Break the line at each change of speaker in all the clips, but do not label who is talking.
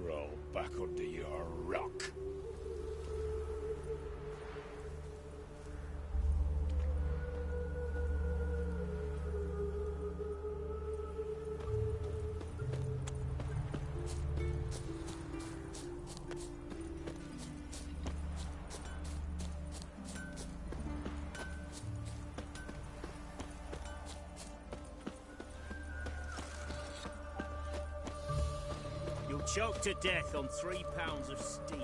crawl back under your rock.
Choked to death on 3 pounds of steel.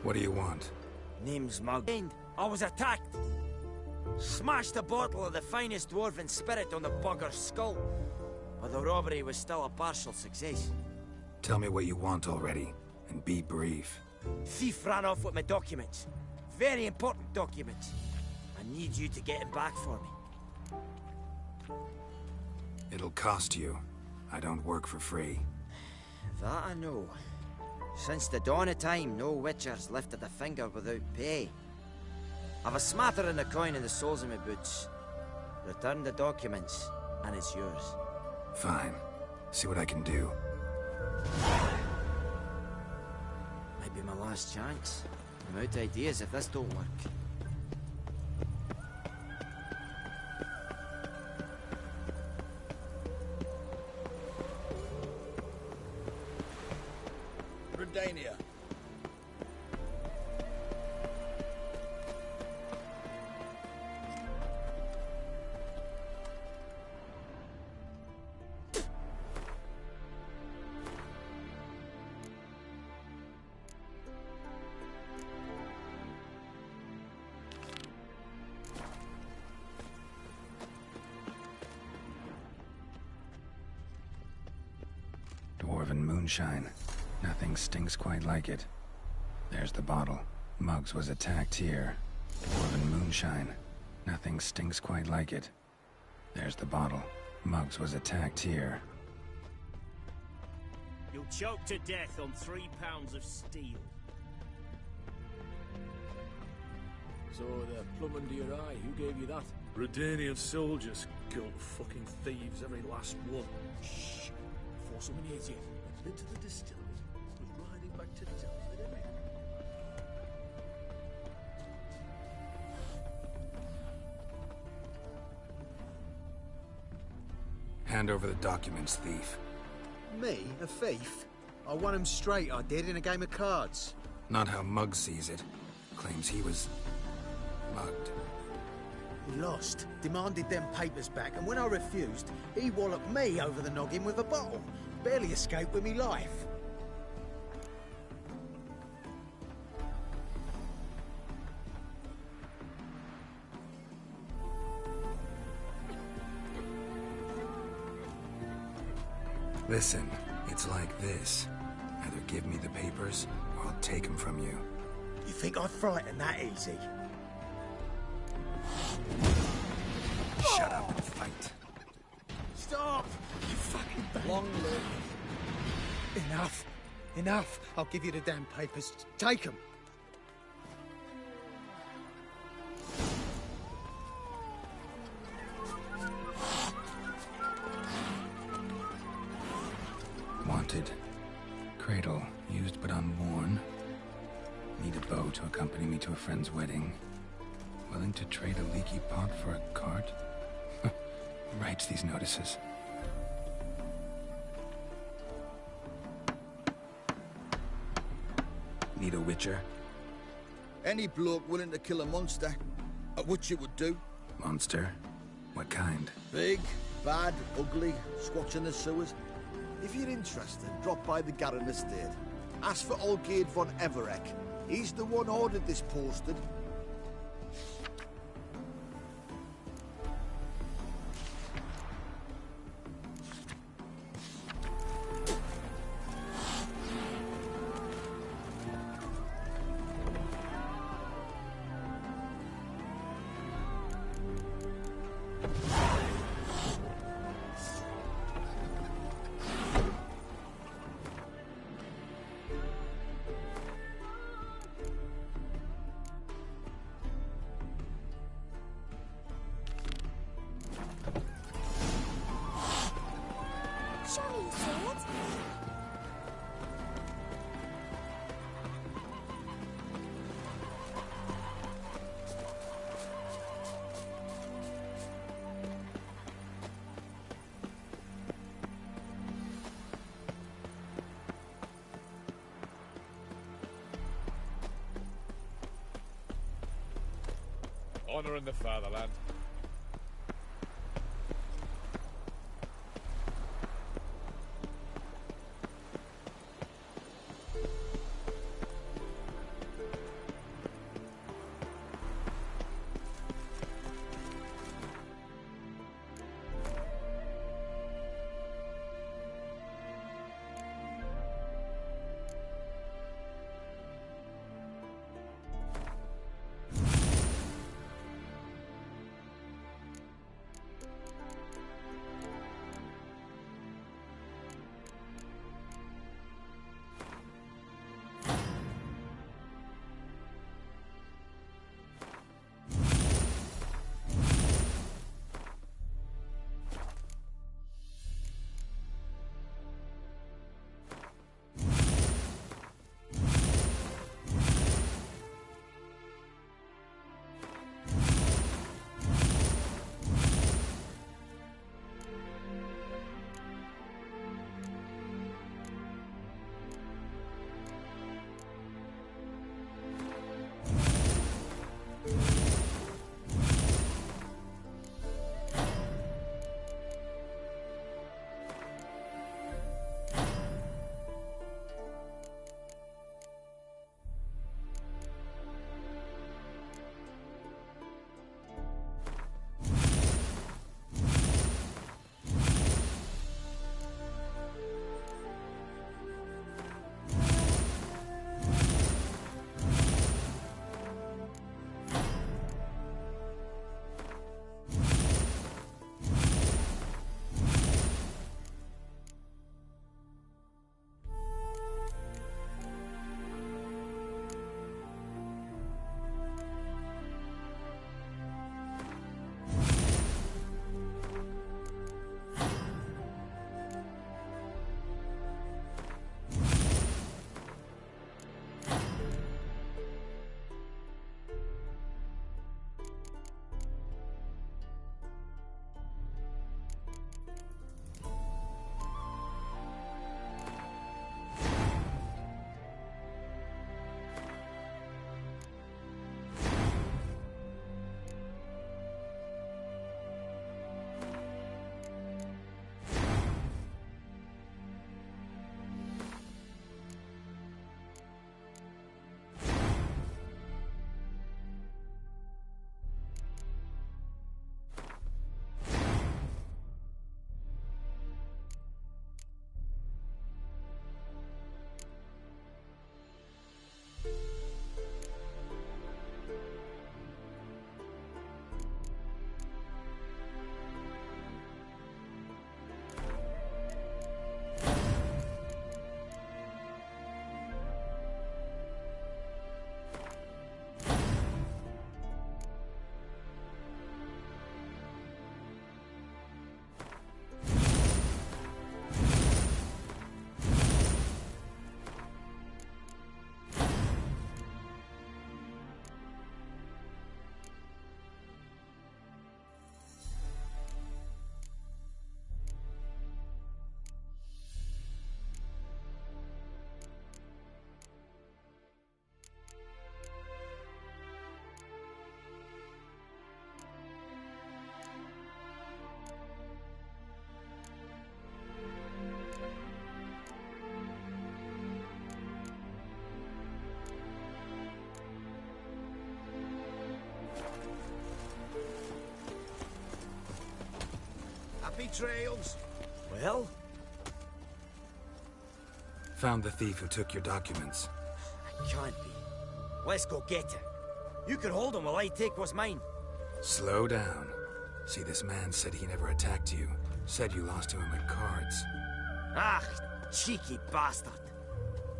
What do you want?
Name's Mug. I was attacked. Smashed a bottle of the finest dwarven spirit on the bugger's skull. But the robbery was still a partial success.
Tell me what you want already, and be brief.
Thief ran off with my documents. Very important documents. I need you to get him back for me.
It'll cost you. I don't work for free.
That I know. Since the dawn of time, no witcher's lifted a finger without pay. I've a smattering of coin in the soles of my boots. Return the documents, and it's yours.
Fine. See what I can do.
Might be my last chance. I'm out of ideas if this don't work.
Redania.
Dwarven moonshine. Nothing stinks quite like it. There's the bottle. Muggs was attacked here. Dwarven moonshine. Nothing stinks quite like it. There's the bottle. Muggs was attacked here.
You'll choke to death on 3 pounds of steel.
So the plumb under your eye, who gave you that?
Redanian soldiers killed fucking thieves, every last one.
Shh! Before someone hears you.
Into the distillery, was riding back to town with him.
Hand over the documents, thief.
Me? A thief? I won him straight, I did, in a game of cards.
Not how Muggs sees it. Claims he was mugged.
He lost, demanded them papers back, and when I refused, he walloped me over the noggin with a bottle. Barely escaped with me life.
Listen, it's like this. Either give me the papers, or I'll take them from you.
You think I'd frighten that easy?
Shut up and fight.
Stop! You fucking bastard!
Long live.
Enough! Enough! I'll give you the damn papers. Take them!
Wanted. Cradle, used but unworn. Need a bow to accompany me to a friend's wedding. Willing to trade a leaky pot for a cart? Who writes these notices? Need a witcher?
Any bloke willing to kill a monster, what you would do.
Monster? What kind?
Big, bad, ugly, squatching the sewers. If you're interested, drop by the Garren estate. Ask for Olgierd von Everek. He's the one ordered this posted.
Honouring the fatherland.
Happy trails.
Well?
Found the thief who took your documents.
It can't be. Let's go get him. You can hold him while I take what's mine.
Slow down. See, this man said he never attacked you. Said you lost to him at cards.
Ah, cheeky bastard.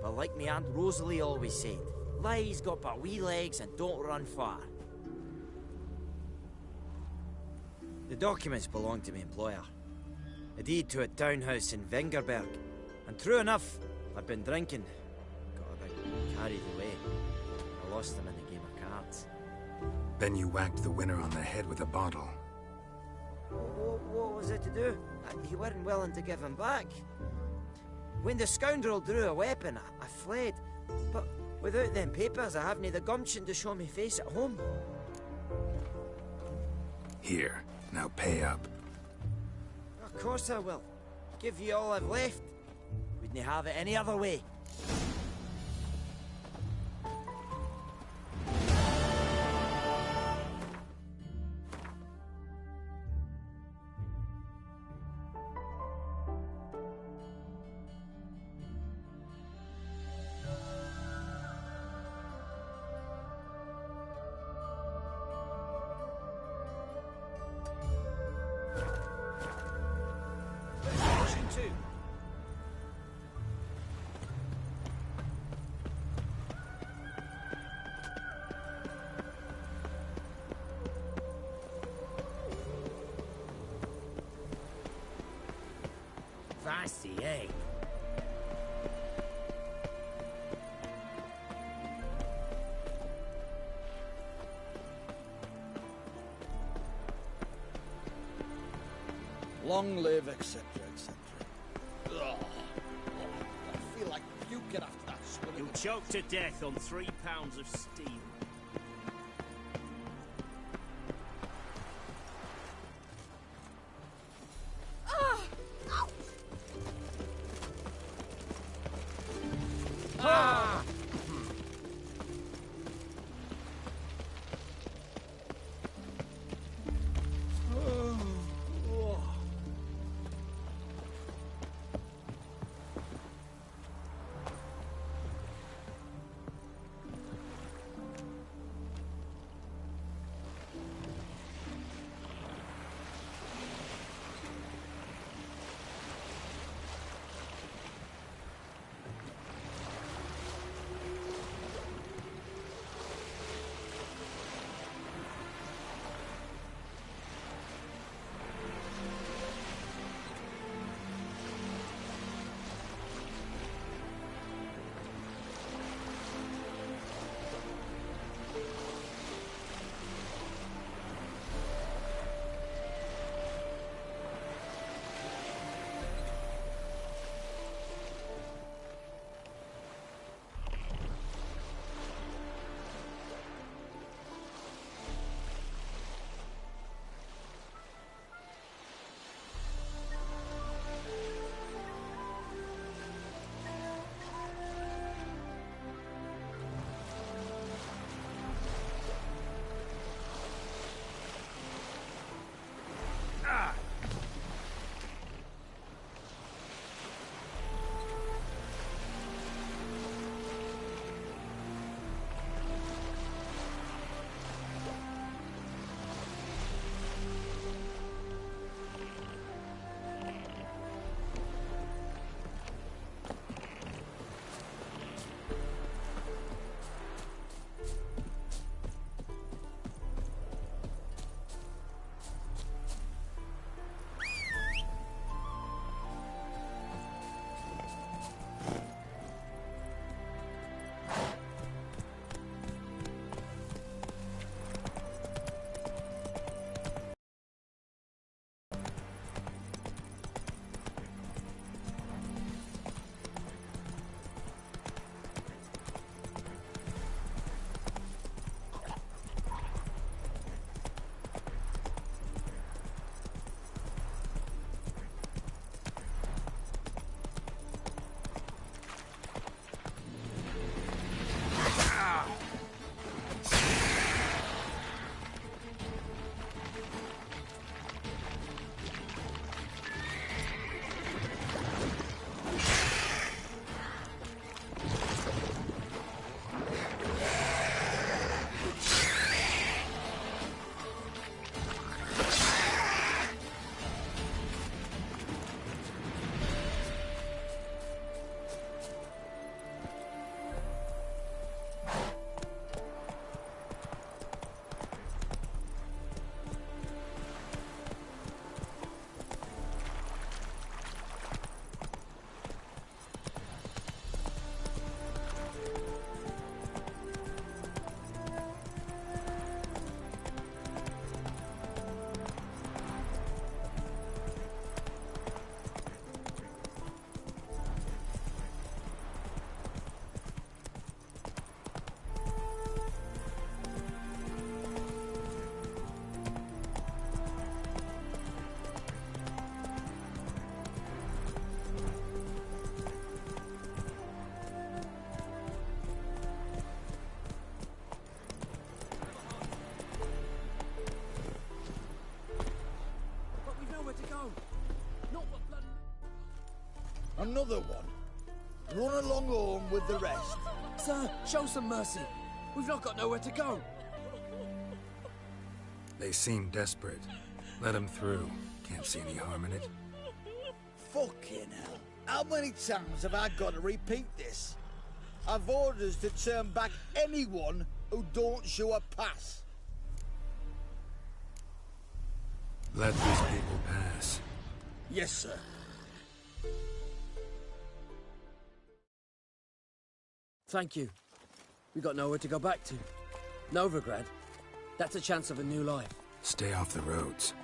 But like me Aunt Rosalie always said, lies got but wee legs and don't run far. The documents belong to my employer. A deed to a townhouse in Vengerberg. And true enough, I've been drinking. Got a bit carried away. I lost them in the game of cards.
Then you whacked the winner on the head with a bottle.
What was it to do? You weren't willing to give him back. When the scoundrel drew a weapon, I fled. But without them papers, I haven't the gumption to show me face at home.
Here, now pay up.
Of course I will. Give you all I've left. Wouldn't have it any other way.
Fancy, eh?
Long live, etc., etc. Ugh. I feel like puking after that swilling.
You'll choke to death on 3 pounds of steel.
Another one. Run along home with the rest.
Sir, show some mercy. We've not got nowhere to go.
They seem desperate. Let them through. Can't see any harm in it.
Fucking hell. How many times have I got to repeat this? I've orders to turn back anyone who don't show a pass.
Let these people pass.
Yes, sir.
Thank you. We got nowhere to go back to. Novigrad. That's a chance of a new life.
Stay off the roads.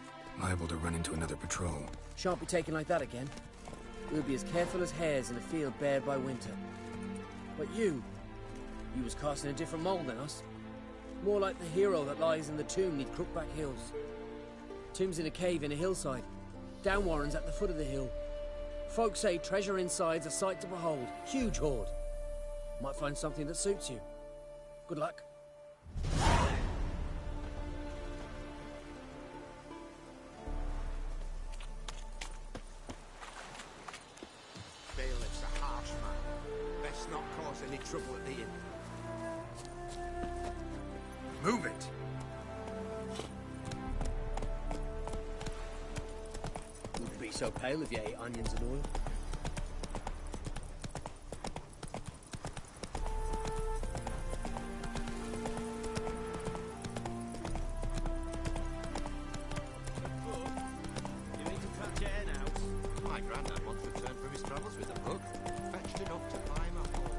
Liable to run into another patrol.
Shan't be taken like that again. We'll be as careful as hares in a field bared by winter. But you was cast in a different mould than us. More like the hero that lies in the tomb neath Crookback Hills. Tomb's in a cave in a hillside. Downwarren's at the foot of the hill. Folks say treasure inside's a sight to behold. Huge hoard. Might find something that suits you. Good luck.
Bailiff's a harsh man. Best not cause any trouble at the inn.
Move it!
Wouldn't be so pale if you ate onions and oil.
My granddad once returned from his travels with a book. Fetched enough to buy him a home.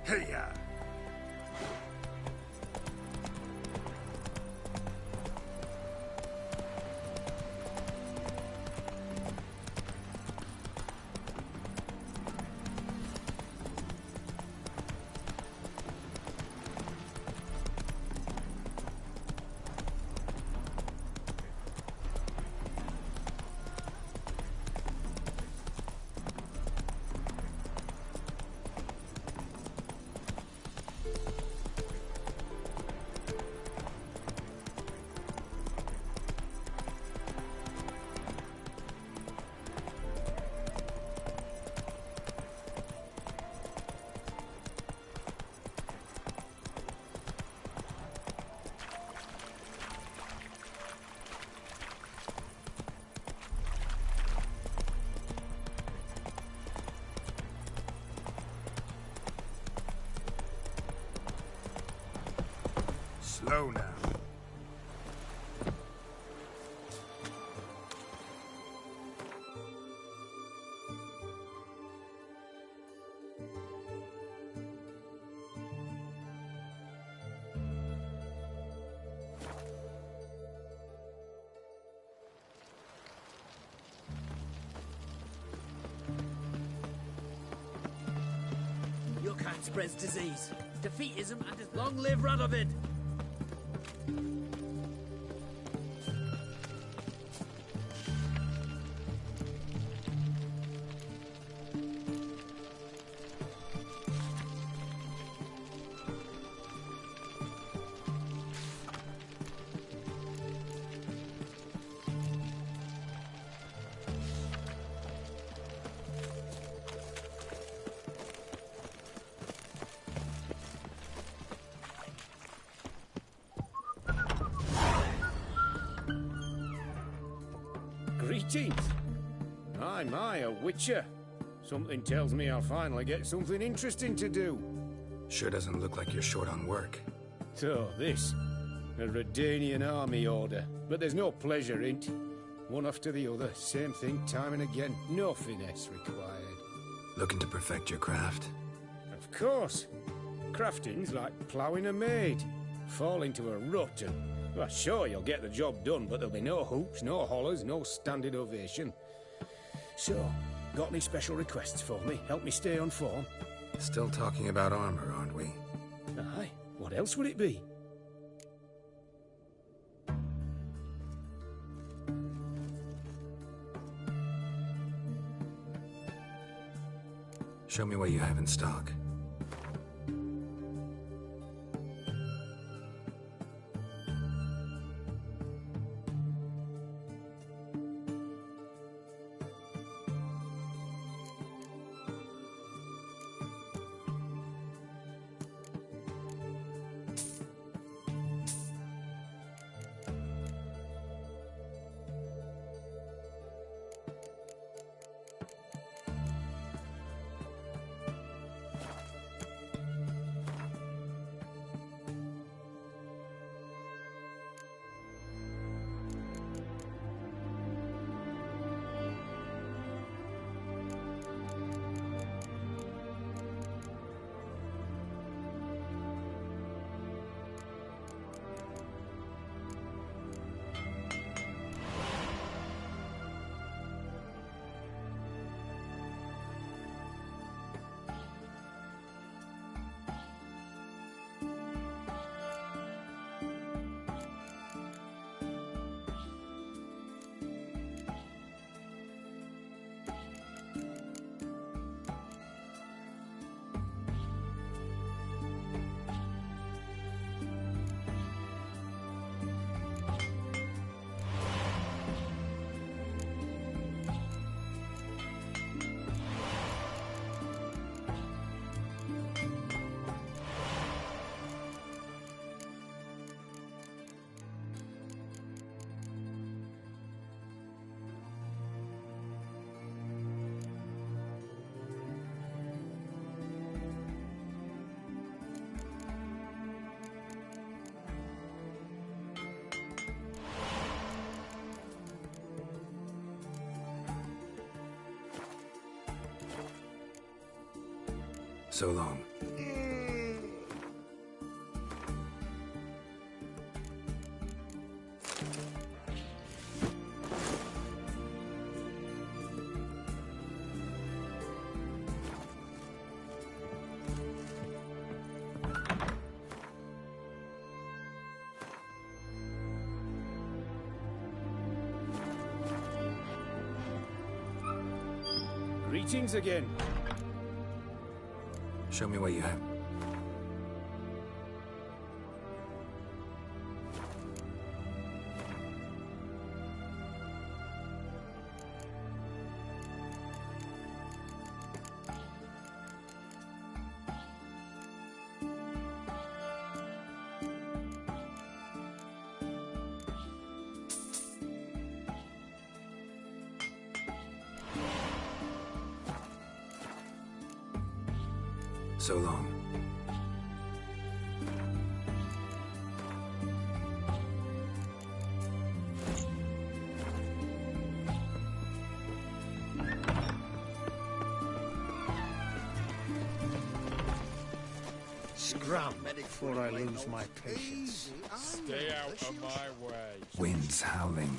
Hey-ya! Slow now.
Your kind spreads disease, defeatism, and as long live Radovid!
Greetings. My, a witcher. Something tells me I'll finally get something interesting to do.
Sure doesn't look like you're short on work.
So, this. A Redanian army order. But there's no pleasure in it. One after the other, same thing time and again. No finesse required.
Looking to perfect your craft?
Of course. Crafting's like ploughing a maid. Fall into a rut and... Well, sure, you'll get the job done, but there'll be no hoops, no hollers, no standing ovation. So, got any special requests for me? Help me stay on form?
Still talking about armor, aren't we?
Aye. What else would it be?
Show me what you have in stock. So long.
Greetings again.
Show me what you have. So long.
Scrum before I lose my patience.
Stay out of my way.
Winds howling.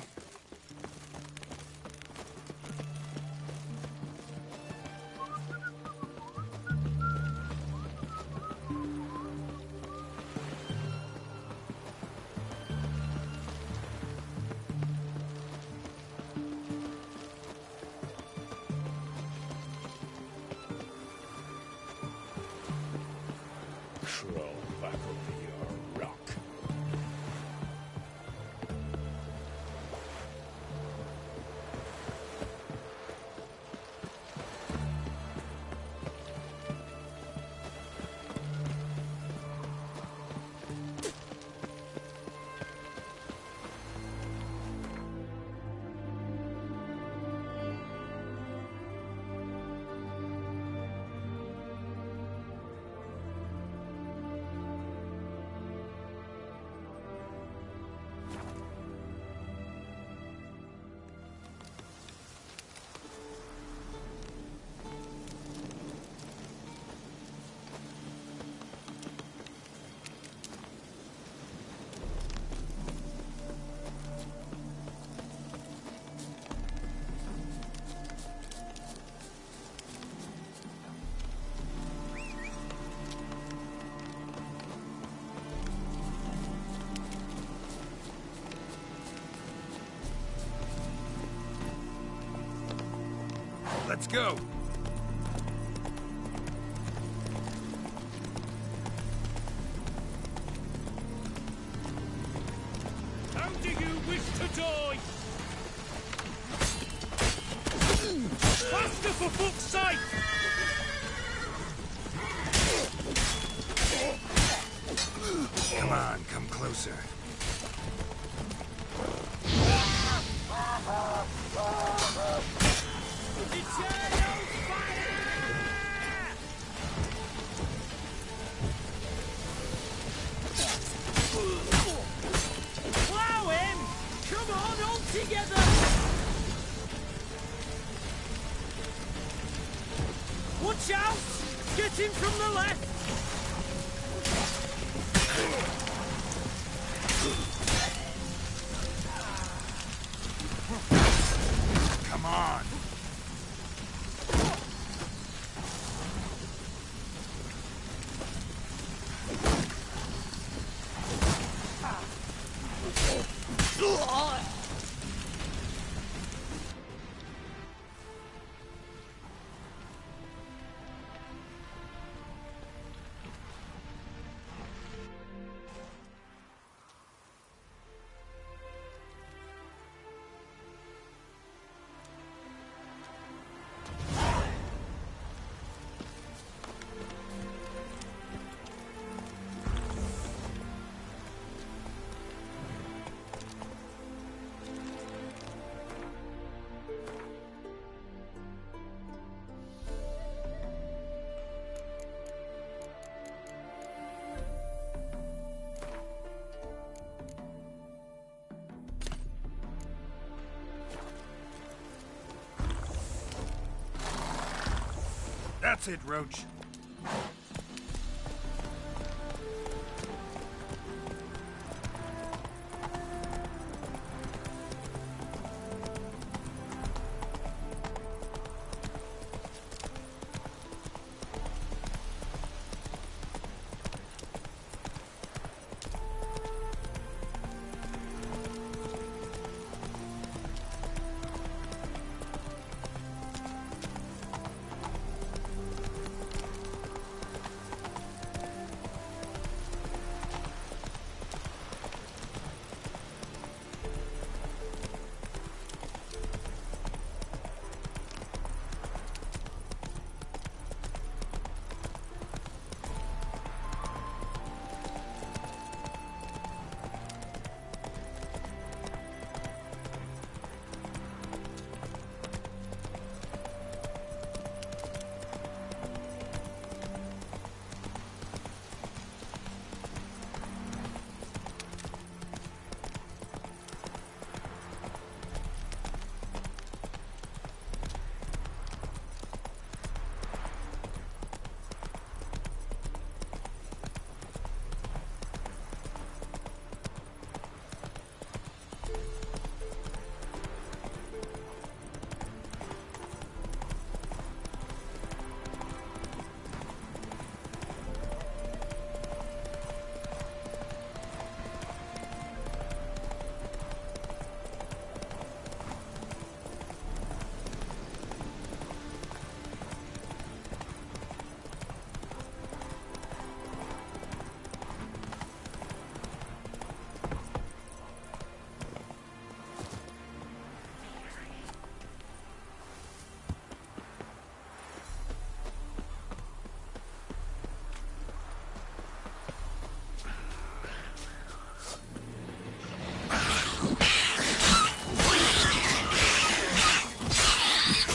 Crawl back over your rock.
Let's go! closer.
Plow him! Come on, all together! Watch out! Get him from the left!
Come on! That's it, Roach.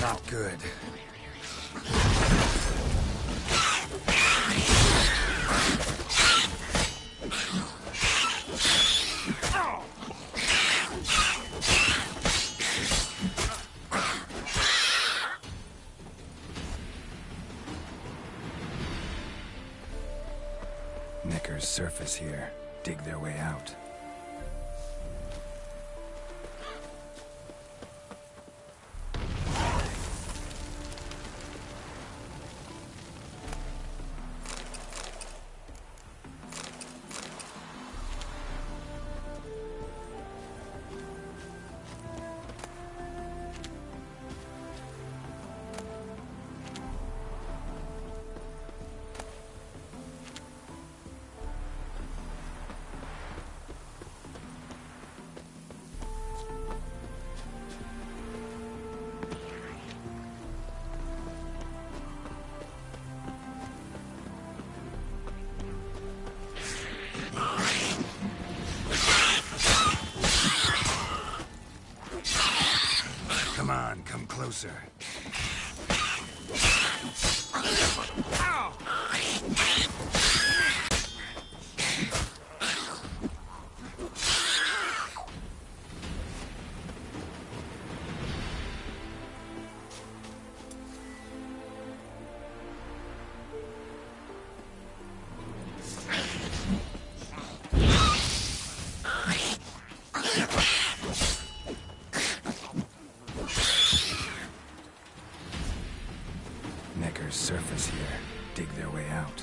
Not good. Knickers surface here, dig their way out. closer. Necker's surface here. Dig their way out.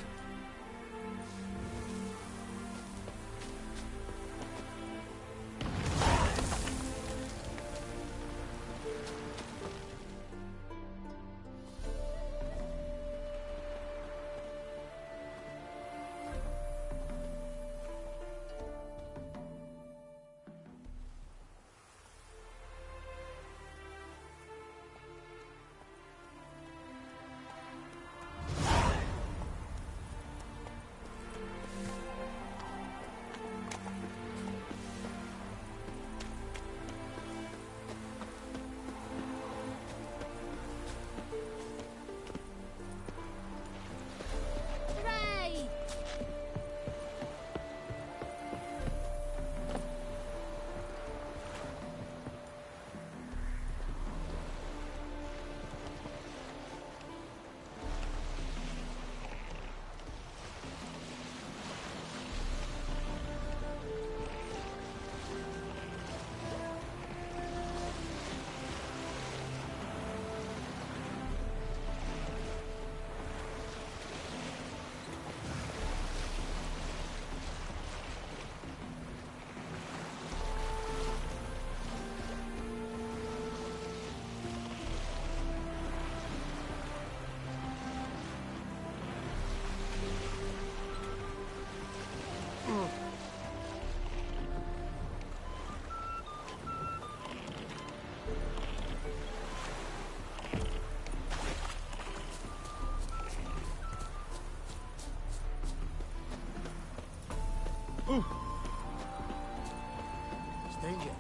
Stranger,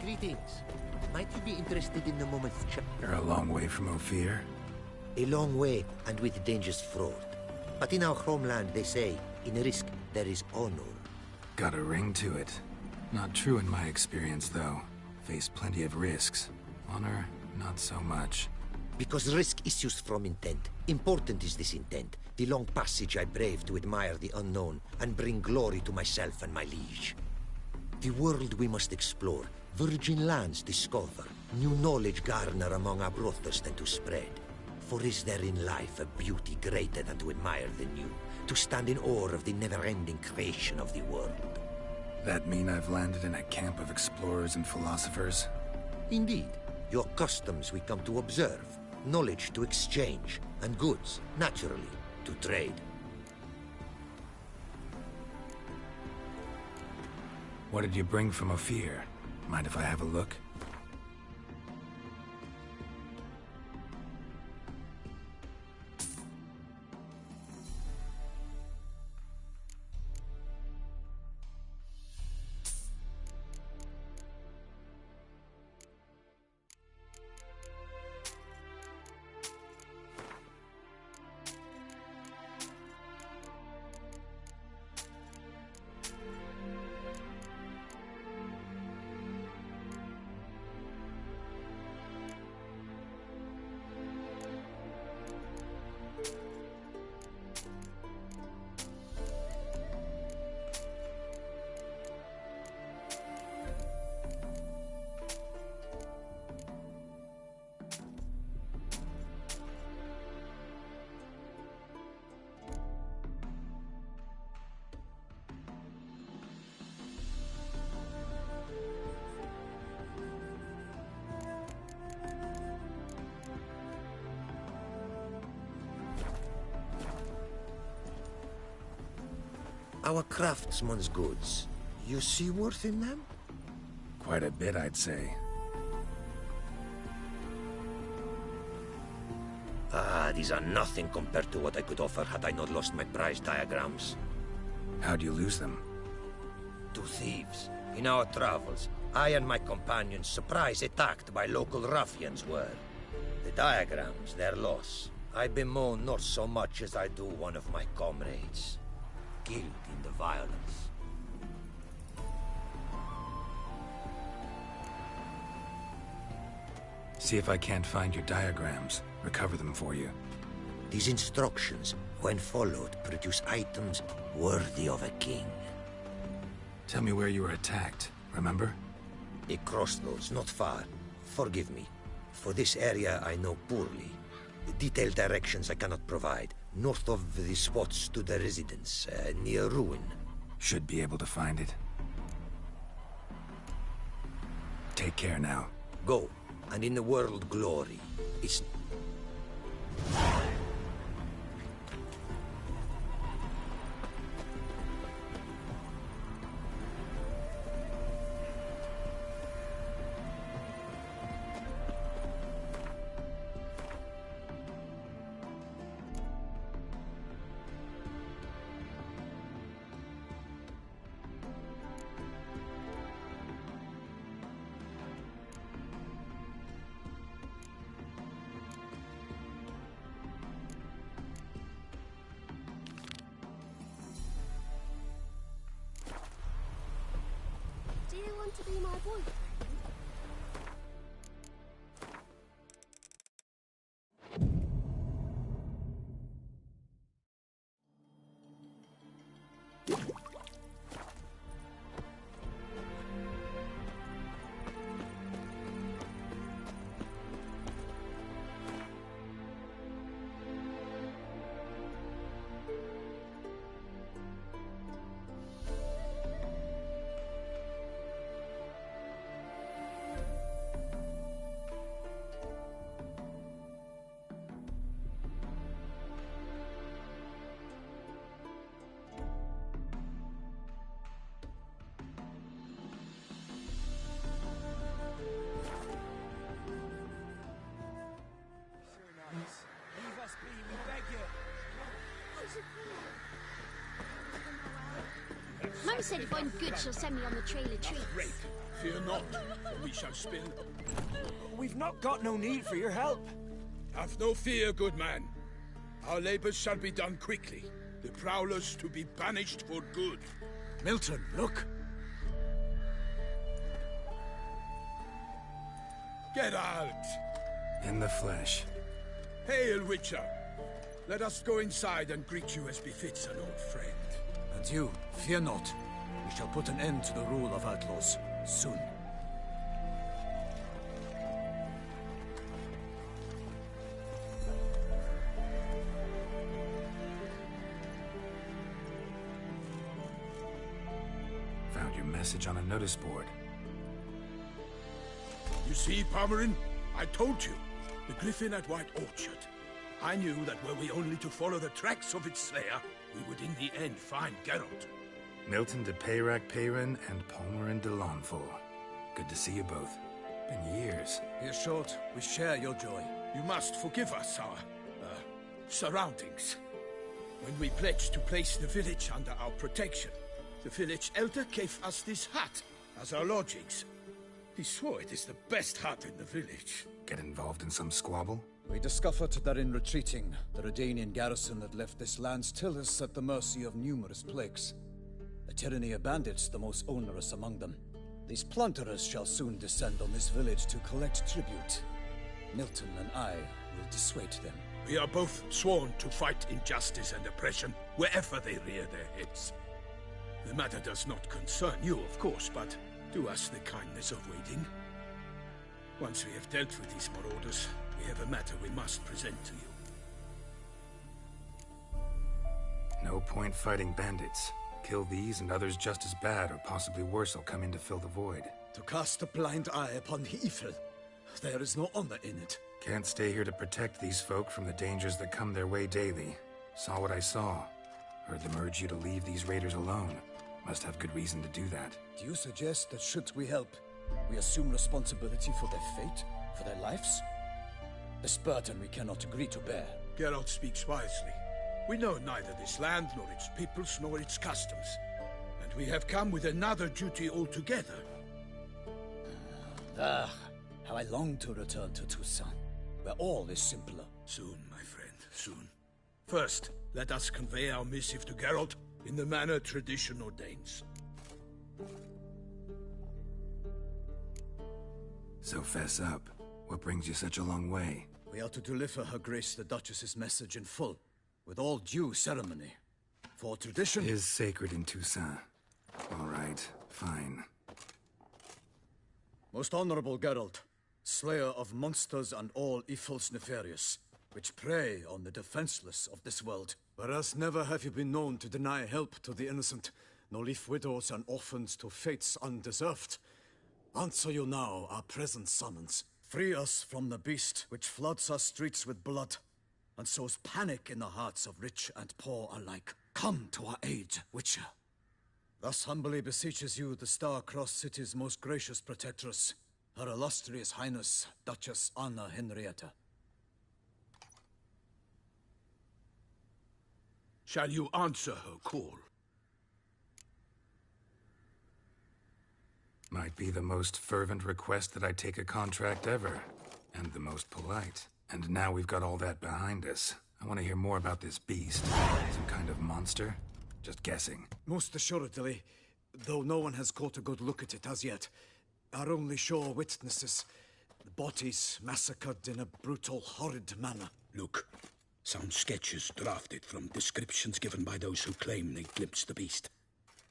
greetings. Might you be interested in the moment's chat?
You're a long way from Ophir.
A long way, and with dangerous fraud. But in our homeland, they say, in risk, there is honor.
Got a ring to it. Not true in my experience, though. Faced plenty of risks. Honor, not so much.
Because risk issues from intent. Important is this intent. The long passage I brave to admire the unknown and bring glory to myself and my liege. The world we must explore, virgin lands discover, new knowledge garner among our brothers than to spread. For is there in life a beauty greater than to admire the new, to stand in awe of the never-ending creation of the world?
That mean I've landed in a camp of explorers and philosophers?
Indeed. Your customs we come to observe, knowledge to exchange, and goods, naturally, to trade.
What did you bring from Ophir? Mind if I have a look?
Our craftsman's goods. You see worth in them?
Quite a bit, I'd say.
Ah, these are nothing compared to what I could offer had I not lost my prize diagrams.
How'd you lose them?
To thieves. In our travels, I and my companions surprise attacked by local ruffians were. The diagrams, their loss. I bemoan not so much as I do one of my comrades, killed in the violence.
See if I can't find your diagrams. Recover them for you.
These instructions, when followed, produce items worthy of a king.
Tell me where you were attacked, remember?
A crossroads, not far. Forgive me. For this area I know poorly. Detailed directions I cannot provide. North of the spot stood a residence, near ruin.
Should be able to find it. Take care now.
Go, and in the world glory. It's...
Do you want to be my boyfriend? Mum said if I'm good, she'll send me on the trail of treats.
Rape. Fear not, for we shall spill.
We've not got no need for your help.
Have no fear, good man. Our labors shall be done quickly. The prowlers to be banished for good.
Milton, look.
Geralt!
In the flesh.
Hail, Witcher! Let us go inside and greet you as befits an old friend.
And you, fear not. We shall put an end to the rule of outlaws, soon.
Found your message on a notice board.
You see, Palmerin? I told you. The Griffin at White Orchard. I knew that were we only to follow the tracks of its slayer, we would in the end find Geralt.
Milton de Peyrac Peyrin and Palmerin de Launfal. Good to see you both. Been years.
Hear short, we share your joy.
You must forgive us our, surroundings. When we pledged to place the village under our protection, the village elder gave us this hut as our lodgings. He swore it is the best hut in the village.
Get involved in some squabble?
We discovered that in retreating, the Redanian garrison that left this land still is at the mercy of numerous plagues. A tyranny of bandits, the most onerous among them. These plunderers shall soon descend on this village to collect tribute. Milton and I will dissuade them.
We are both sworn to fight injustice and oppression wherever they rear their heads. The matter does not concern you, of course, but do us the kindness of waiting. Once we have dealt with these marauders, we have a matter we must present to you.
No point fighting bandits. Kill these and others just as bad or possibly worse will come in to fill the void.
To cast a blind eye upon the evil. There is no honor in it.
Can't stay here to protect these folk from the dangers that come their way daily. Saw what I saw. Heard them urge you to leave these raiders alone. Must have good reason to do that.
Do you suggest that should we help, we assume responsibility for their fate? For their lives? A burden we cannot agree to bear.
Geralt speaks wisely. We know neither this land, nor its peoples, nor its customs. And we have come with another duty altogether.
How I long to return to Toussaint. where all is simpler.
Soon, my friend, soon. First, let us convey our missive to Geralt in the manner tradition ordains.
So fess up. What brings you such a long way?
We are to deliver Her Grace the Duchess's message in full, with all due ceremony. For tradition
is sacred in Toussaint. All right, fine.
Most honorable Geralt, slayer of monsters and all evils nefarious, which prey on the defenseless of this world. Whereas never have you been known to deny help to the innocent, nor leave widows and orphans to fates undeserved. Answer you now our present summons. Free us from the beast which floods our streets with blood, and sows panic in the hearts of rich and poor alike. Come to our aid, Witcher. Thus humbly beseeches you the Star-Crossed City's most gracious protectress, Her Illustrious Highness, Duchess Anna Henrietta.
Shall you answer her call?
Might be the most fervent request that I take a contract ever, and the most polite. And now we've got all that behind us. I want to hear more about this beast. Some kind of monster? Just guessing.
Most assuredly, though no one has caught a good look at it as yet. Our only sure witnesses, the bodies massacred in a brutal, horrid manner.
Look, some sketches drafted from descriptions given by those who claim they glimpsed the beast.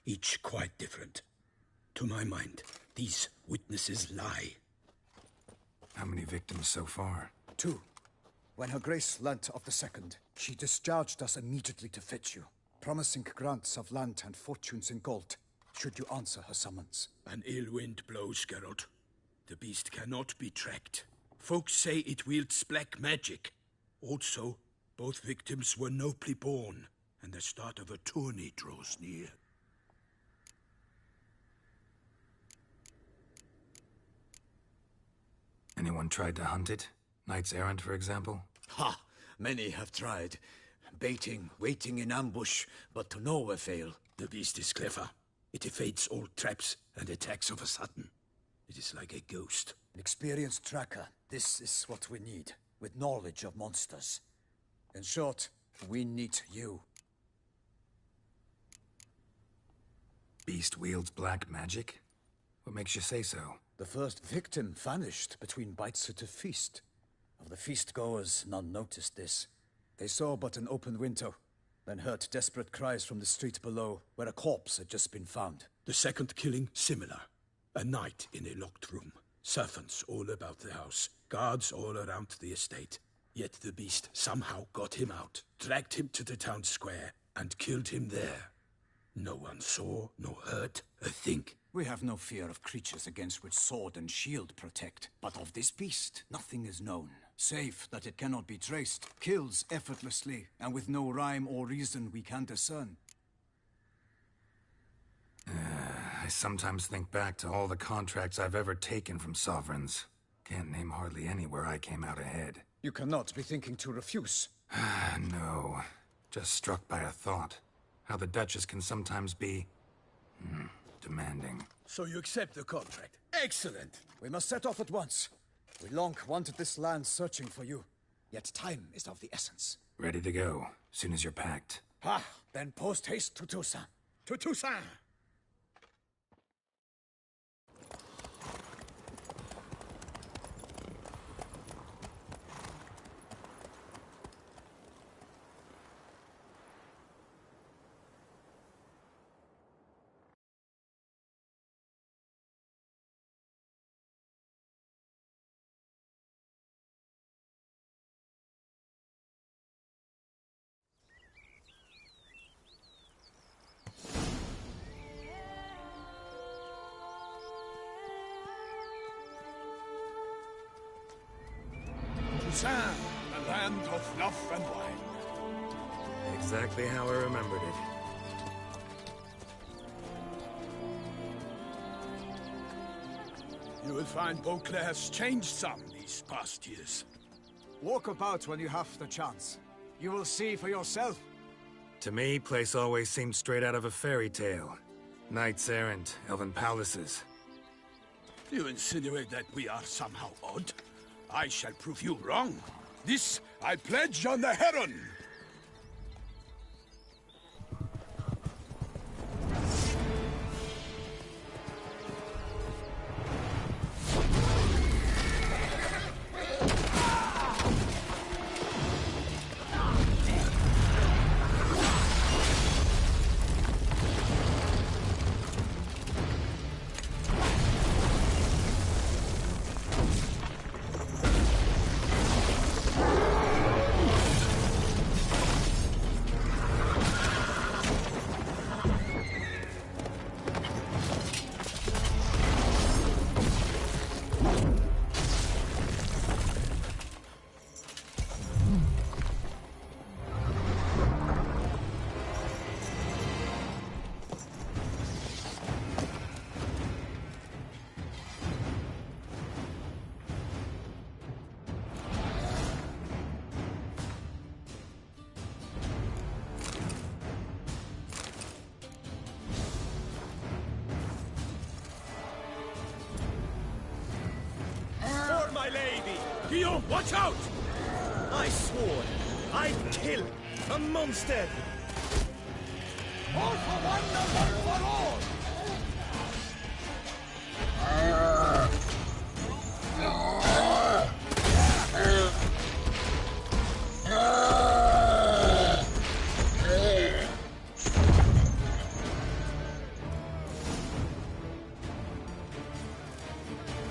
Each quite different. To my mind, these witnesses lie.
How many victims so far?
2. When Her Grace learnt of the second, she discharged us immediately to fetch you, promising grants of land and fortunes in gold, should you answer her summons.
An ill wind blows, Geralt. The beast cannot be tracked. Folks say it wields black magic. Also, both victims were nobly born, and the start of a tourney draws near.
Anyone tried to hunt it? Knights errant, for example?
Ha! Many have tried. Baiting, waiting in ambush, but to no avail.
The beast is clever. It evades all traps and attacks of a sudden. It is like a ghost.
An experienced tracker. This is what we need, with knowledge of monsters. In short, we need you.
Beast wields black magic? What makes you say so?
The first victim vanished between bites at a feast. Of the feast-goers, none noticed this. They saw but an open window, then heard desperate cries from the street below, where a corpse had just been found.
The second killing, similar. A night in a locked room. Servants all about the house. Guards all around the estate. Yet the beast somehow got him out, dragged him to the town square, and killed him there. No one saw, nor heard a thing.
We have no fear of creatures against which sword and shield protect. But of this beast, nothing is known. Save that it cannot be traced, kills effortlessly, and with no rhyme or reason we can discern.
I sometimes think back to all the contracts I've ever taken from sovereigns. Can't name hardly any where I came out ahead.
You cannot be thinking to refuse.
No. Just struck by a thought. How the Duchess can sometimes be... demanding.
So you accept the contract. Excellent!
We must set off at once. We long wanted this land searching for you. Yet time is of the essence.
Ready to go, soon as you're packed.
Ha! Then post-haste to Toussaint.
To Toussaint! Toussaint, the land of love and wine.
Exactly how I remembered it.
You will find Beauclair's changed some these past years.
Walk about when you have the chance. You will see for yourself.
To me, place always seemed straight out of a fairy tale. Knights errant, elven palaces.
You insinuate that we are somehow odd? I shall prove you wrong. This I pledge on the Heron.
My lady!
Guillaume, watch out!
I swore I'd kill a monster!
All for one and one for all!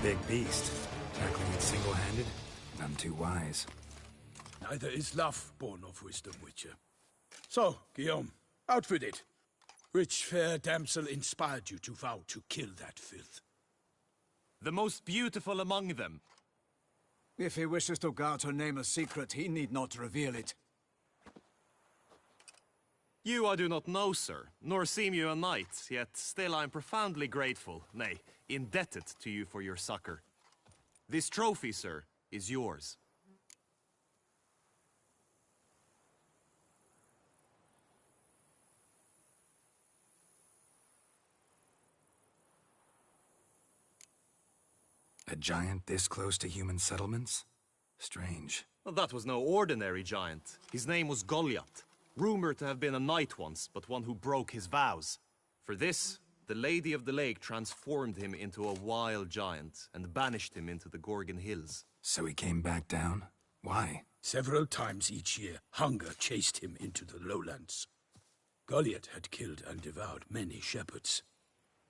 Big beast. Tackling it single-handed? None too wise.
Neither is love born of wisdom, Witcher. So, Guillaume, out with it. Which fair damsel inspired you to vow to kill that filth?
The most beautiful among them.
If he wishes to guard her name a secret, he need not reveal it.
You I do not know, sir, nor seem you a knight, yet still I am profoundly grateful, nay, indebted to you for your succor. This trophy, sir, is yours.
A giant this close to human settlements? Strange.
Well, that was no ordinary giant. His name was Goliath, rumored to have been a knight once, but one who broke his vows. For this, the Lady of the Lake transformed him into a wild giant and banished him into the Gorgon Hills.
So he came back down? Why?
Several times each year, hunger chased him into the lowlands. Goliath had killed and devoured many shepherds.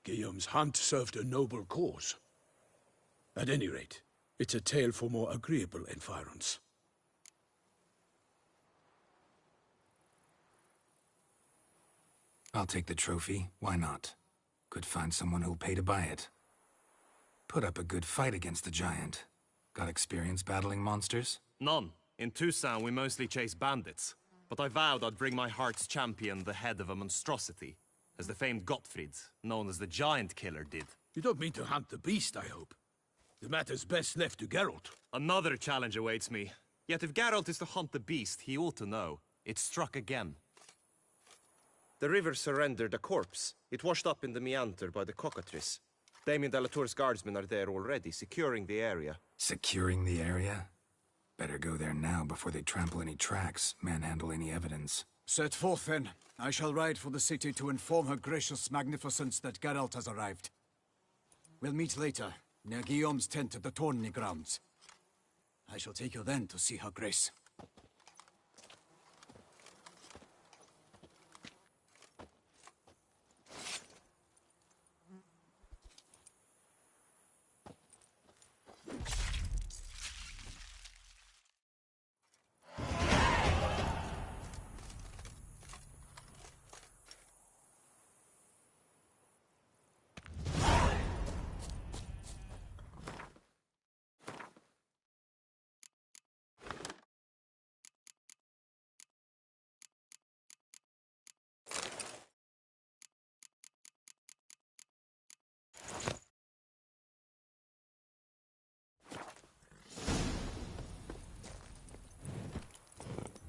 Guillaume's hunt served a noble cause. At any rate, it's a tale for more agreeable environs.
I'll take the trophy. Why not? Could find someone who'll pay to buy it. Put up a good fight against the giant. Got experience battling monsters?
None. In Toussaint we mostly chase bandits. But I vowed I'd bring my heart's champion the head of a monstrosity, as the famed Gottfried, known as the Giant Killer, did.
You don't mean to hunt the beast, I hope. The matter's best left to Geralt.
Another challenge awaits me. Yet if Geralt is to hunt the beast, he ought to know. It struck again. The river surrendered a corpse. It washed up in the meander by the cockatrice. Damien de la Tour's guardsmen are there already, securing the area.
Securing the area? Better go there now before they trample any tracks, manhandle any evidence.
Set forth, then. I shall ride for the city to inform her gracious magnificence that Geralt has arrived. We'll meet later, near Guillaume's tent at the Tourney grounds. I shall take you then to see her grace.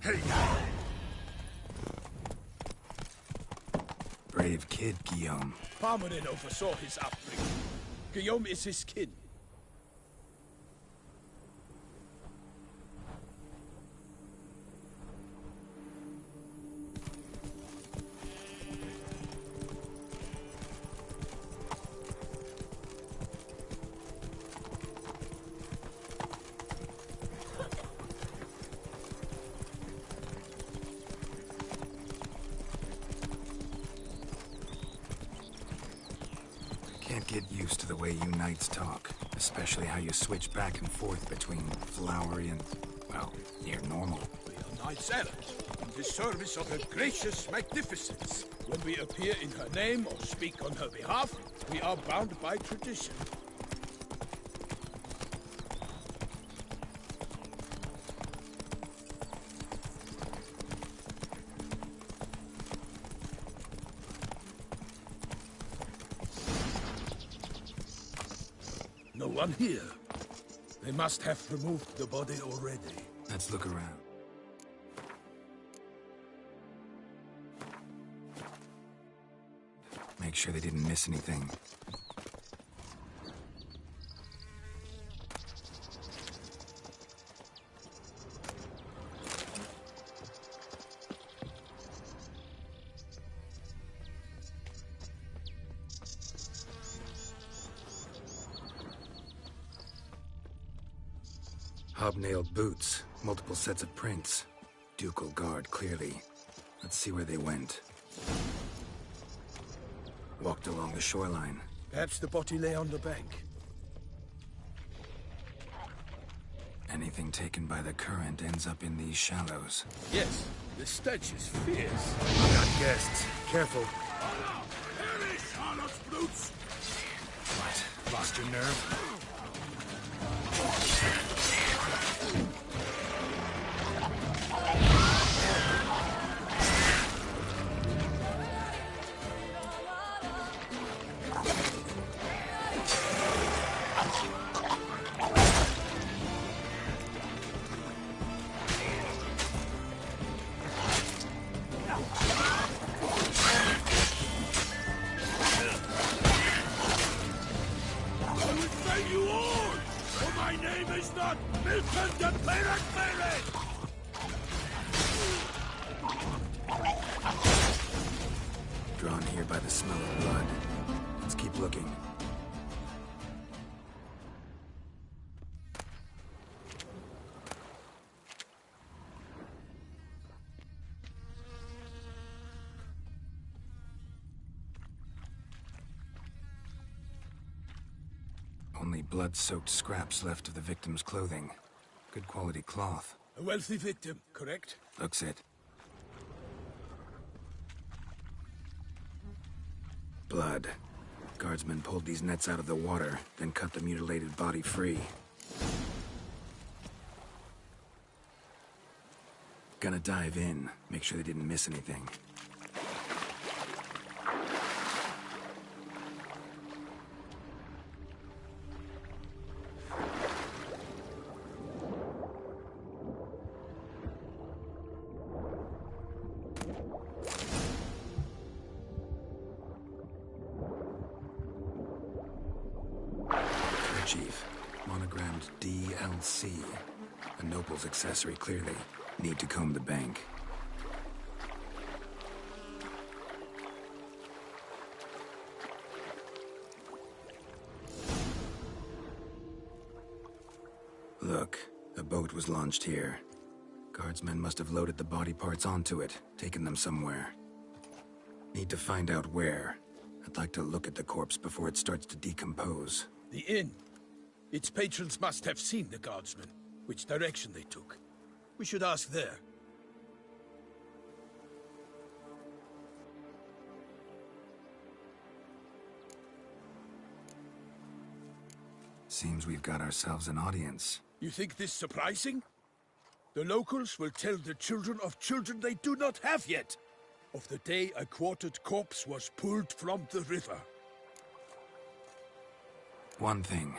Hey! Brave kid, Guillaume.
Parmanin oversaw his upbringing. Guillaume is his kin.
Can't get used to the way you knights talk, especially how you switch back and forth between flowery and, well, near normal.
We are knights errant, in the service of her gracious magnificence. When we appear in her name or speak on her behalf, we are bound by tradition. No one here. They must have removed the body already.
Let's look around. Make sure they didn't miss anything. Hobnailed boots, multiple sets of prints. Ducal guard, clearly. Let's see where they went. Walked along the shoreline.
Perhaps the body lay on the bank.
Anything taken by the current ends up in these shallows.
Yes, the stench is fierce.
Got guests. Careful.
Perish, Charlotte's brutes!
What? Lost your nerve? Drawn here by the smell of blood. Let's keep looking. Only blood-soaked scraps left of the victim's clothing. Good quality cloth.
A wealthy victim, correct?
Looks it. Blood. Guardsmen pulled these nets out of the water, then cut the mutilated body free. Gonna dive in, make sure they didn't miss anything. Chief. Monogrammed DLC. A noble's accessory, clearly. Need to comb the bank. Look, a boat was launched here. Guardsmen must have loaded the body parts onto it, taken them somewhere. Need to find out where. I'd like to look at the corpse before it starts to decompose.
The inn. Its patrons must have seen the guardsmen, which direction they took. We should ask there.
Seems we've got ourselves an audience.
You think this surprising? The locals will tell the children of children they do not have yet, of the day a quartered corpse was pulled from the river.
One thing.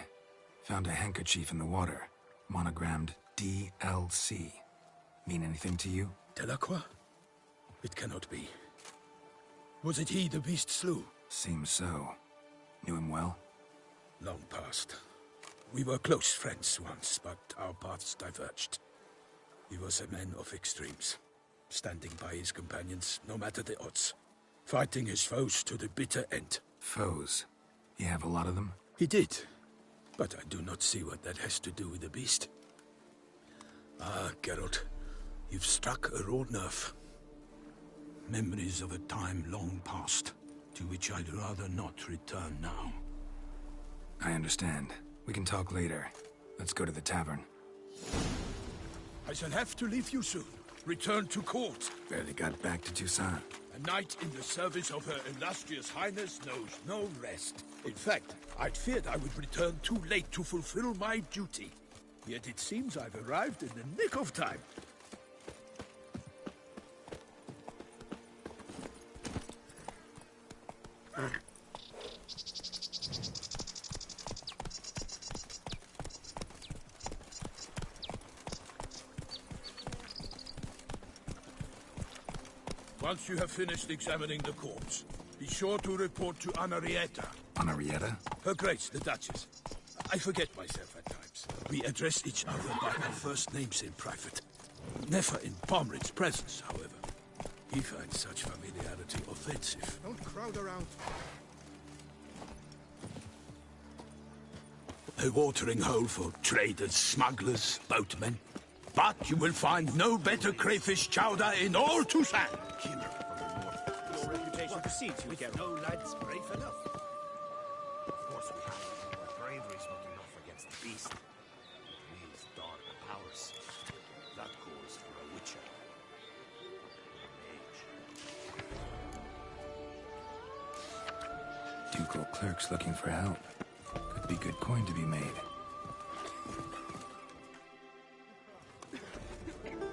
Found a handkerchief in the water. Monogrammed DLC. Mean anything to you?
Delacroix? It cannot be. Was it he the beast slew?
Seems so. Knew him well?
Long past. We were close friends once, but our paths diverged. He was a man of extremes, standing by his companions no matter the odds, fighting his foes to the bitter end.
Foes? You have a lot of them?
He did. But I do not see what that has to do with the beast. Ah, Geralt, you've struck a raw nerve. Memories of a time long past, to which I'd rather not return now.
I understand. We can talk later. Let's go to the tavern.
I shall have to leave you soon. Return to court.
Barely got back to Toussaint.
A knight in the service of Her Illustrious Highness knows no rest. In fact, I'd feared I would return too late to fulfill my duty. Yet it seems I've arrived in the nick of time. Once you have finished examining the corpse, be sure to report to Anarietta.
Anarietta?
Her Grace, the Duchess. I forget myself at times. We address each other by our first names in private. Never in Pomred's presence, however. He finds such familiarity offensive.
Don't crowd around.
A watering hole for traders, smugglers, boatmen. But you will find no better crayfish chowder in all Toussaint.
Your reputation precedes you, Geralt.
No lads brave enough. Of course we have. But bravery's not enough against the beast. It needs dark powers. That calls for a witcher. A mage.
Ducal clerks looking for help. Could be good coin to be made.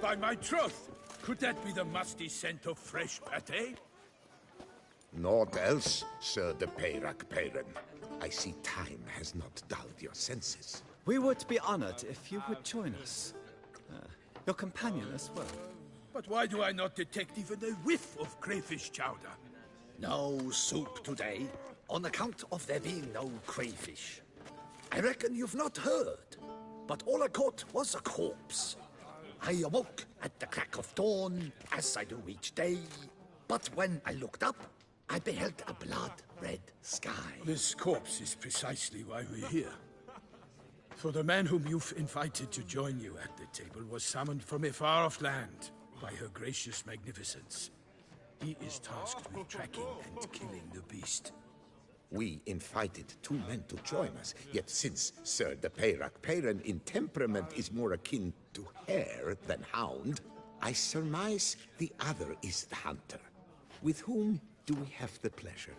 By my troth, could that be the musty scent of fresh pate?
Naught else, Sir de Peyrac Peyran. I see time has not dulled your senses.
We would be honored if you would join us. Your companion as well.
But why do I not detect even a whiff of crayfish chowder?
No soup today, on account of there being no crayfish. I reckon you've not heard, but all I caught was a corpse. I awoke at the crack of dawn, as I do each day, but when I looked up, I beheld a blood-red sky.
This corpse is precisely why we're here. For the man whom you've invited to join you at the table was summoned from a far-off land by her gracious magnificence. He is tasked with tracking and killing the beast.
We invited two men to join us, yet since Sir de Peyrac Peyran in temperament is more akin to hare than hound, I surmise the other is the hunter. With whom do we have the pleasure?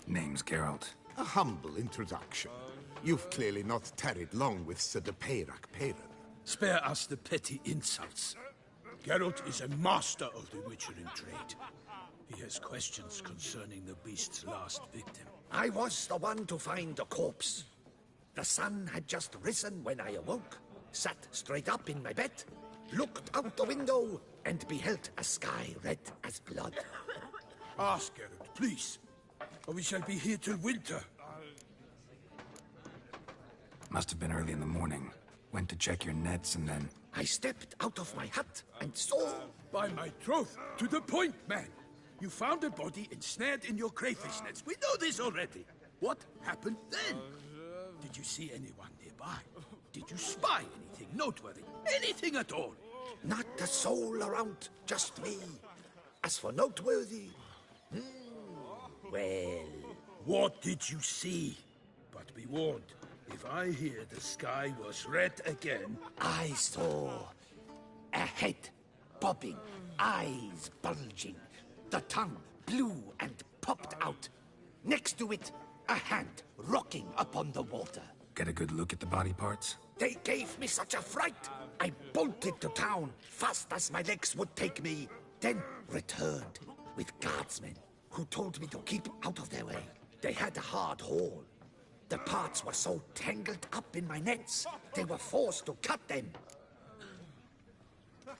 Name's Geralt.
A humble introduction. You've clearly not tarried long with Sir de Peyrac Peyran.
Spare us the petty insults. Geralt is a master of the witchering trade. He has questions concerning the beast's last victim.
I was the one to find the corpse. The sun had just risen when I awoke, sat straight up in my bed, looked out the window, and beheld a sky red as blood.
Ask Geralt, please, or we shall be here till winter.
Must have been early in the morning. Went to check your nets and then...
I stepped out of my hut and saw...
By my troth, to the point, man! You found a body ensnared in your crayfish nets. We know this already. What happened then? Did you see anyone nearby? Did you spy anything noteworthy? Anything at all?
Not a soul around, just me. As for noteworthy... well...
What did you see? But be warned, if I hear the sky was red again...
I saw a head bobbing, eyes bulging. The tongue blew and popped out. Next to it, a hand rocking upon the water.
Get a good look at the body parts?
They gave me such a fright. I bolted to town fast as my legs would take me, then returned with guardsmen who told me to keep out of their way. They had a hard haul. The parts were so tangled up in my nets, they were forced to cut them.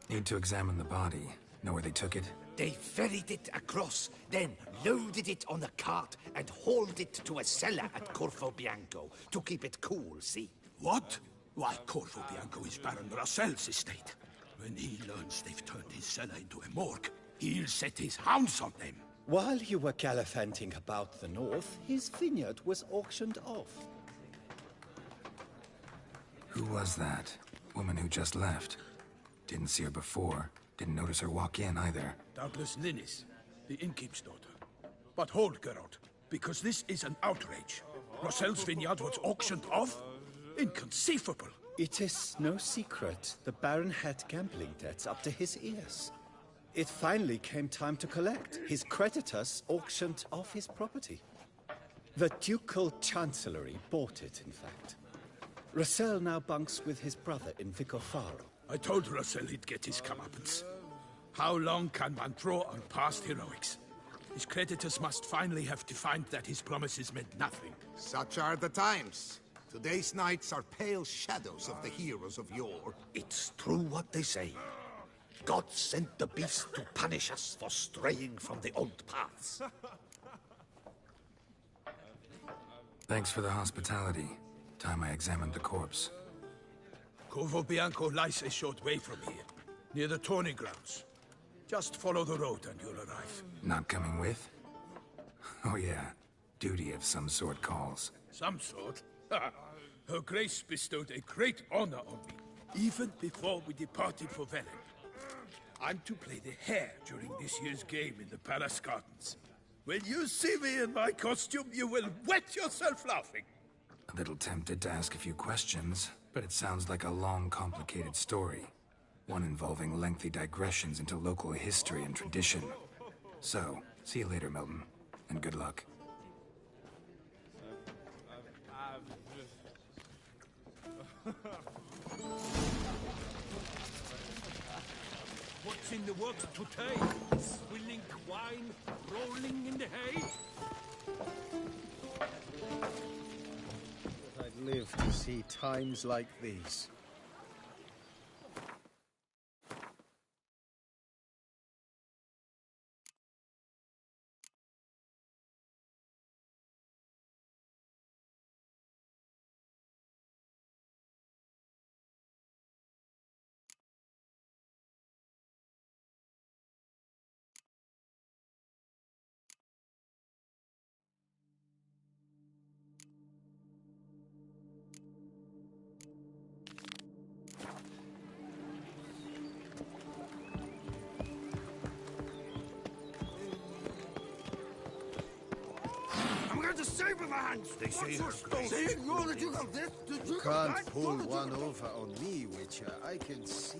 Need to examine the body. Know where they took it?
They ferried it across, then loaded it on a cart and hauled it to a cellar at Corvo Bianco to keep it cool, see?
What? Why, Corvo Bianco is Baron Rassel's estate. When he learns they've turned his cellar into a morgue, he'll set his hounds on them.
While you were gallivanting about the north, his vineyard was auctioned off.
Who was that? Woman who just left. Didn't see her before. Didn't notice her walk in either.
Doubtless Linnis, the innkeep's daughter. But hold, Geralt. Because this is an outrage. Rossel's vineyard was auctioned off? Inconceivable.
It is no secret. The Baron had gambling debts up to his ears. It finally came time to collect. His creditors auctioned off his property. The Ducal Chancellery bought it, in fact. Rossel now bunks with his brother in Vicofaro.
I told Rossel he'd get his comeuppance. How long can one draw on past heroics? His creditors must finally have to find that his promises meant nothing.
Such are the times. Today's knights are pale shadows of the heroes of yore.
It's true what they say. God sent the beast to punish us for straying from the old paths.
Thanks for the hospitality. Time I examined the corpse.
Corvo Bianco lies a short way from here, near the tourney grounds. Just follow the road and you'll arrive.
Not coming with? Oh yeah, duty of some sort calls.
Some sort? Her Grace bestowed a great honor on me, even before we departed for Velen. I'm to play the hare during this year's game in the Palace Gardens. When you see me in my costume, you will wet yourself laughing.
A little tempted to ask a few questions, but it sounds like a long, complicated story. One involving lengthy digressions into local history and tradition. So, see you later, Milton, and good luck.
What's in the works today? Swilling wine, rolling in the hay?
I'd live to see times like these.
They say
You can't pull one over on me, Witcher. I can see.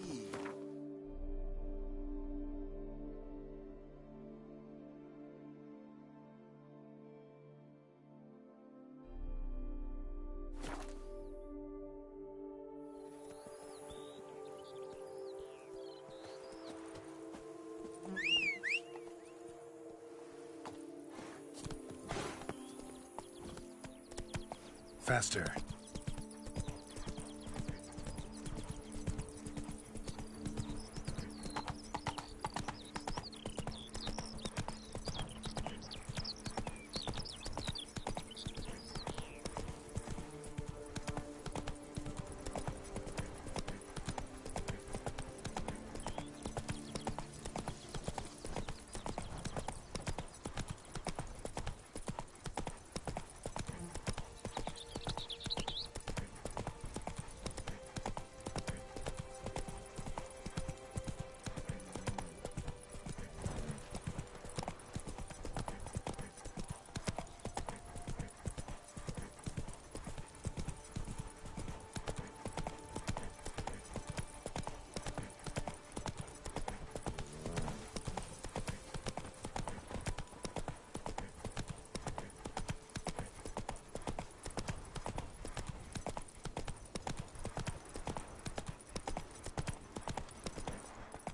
Faster.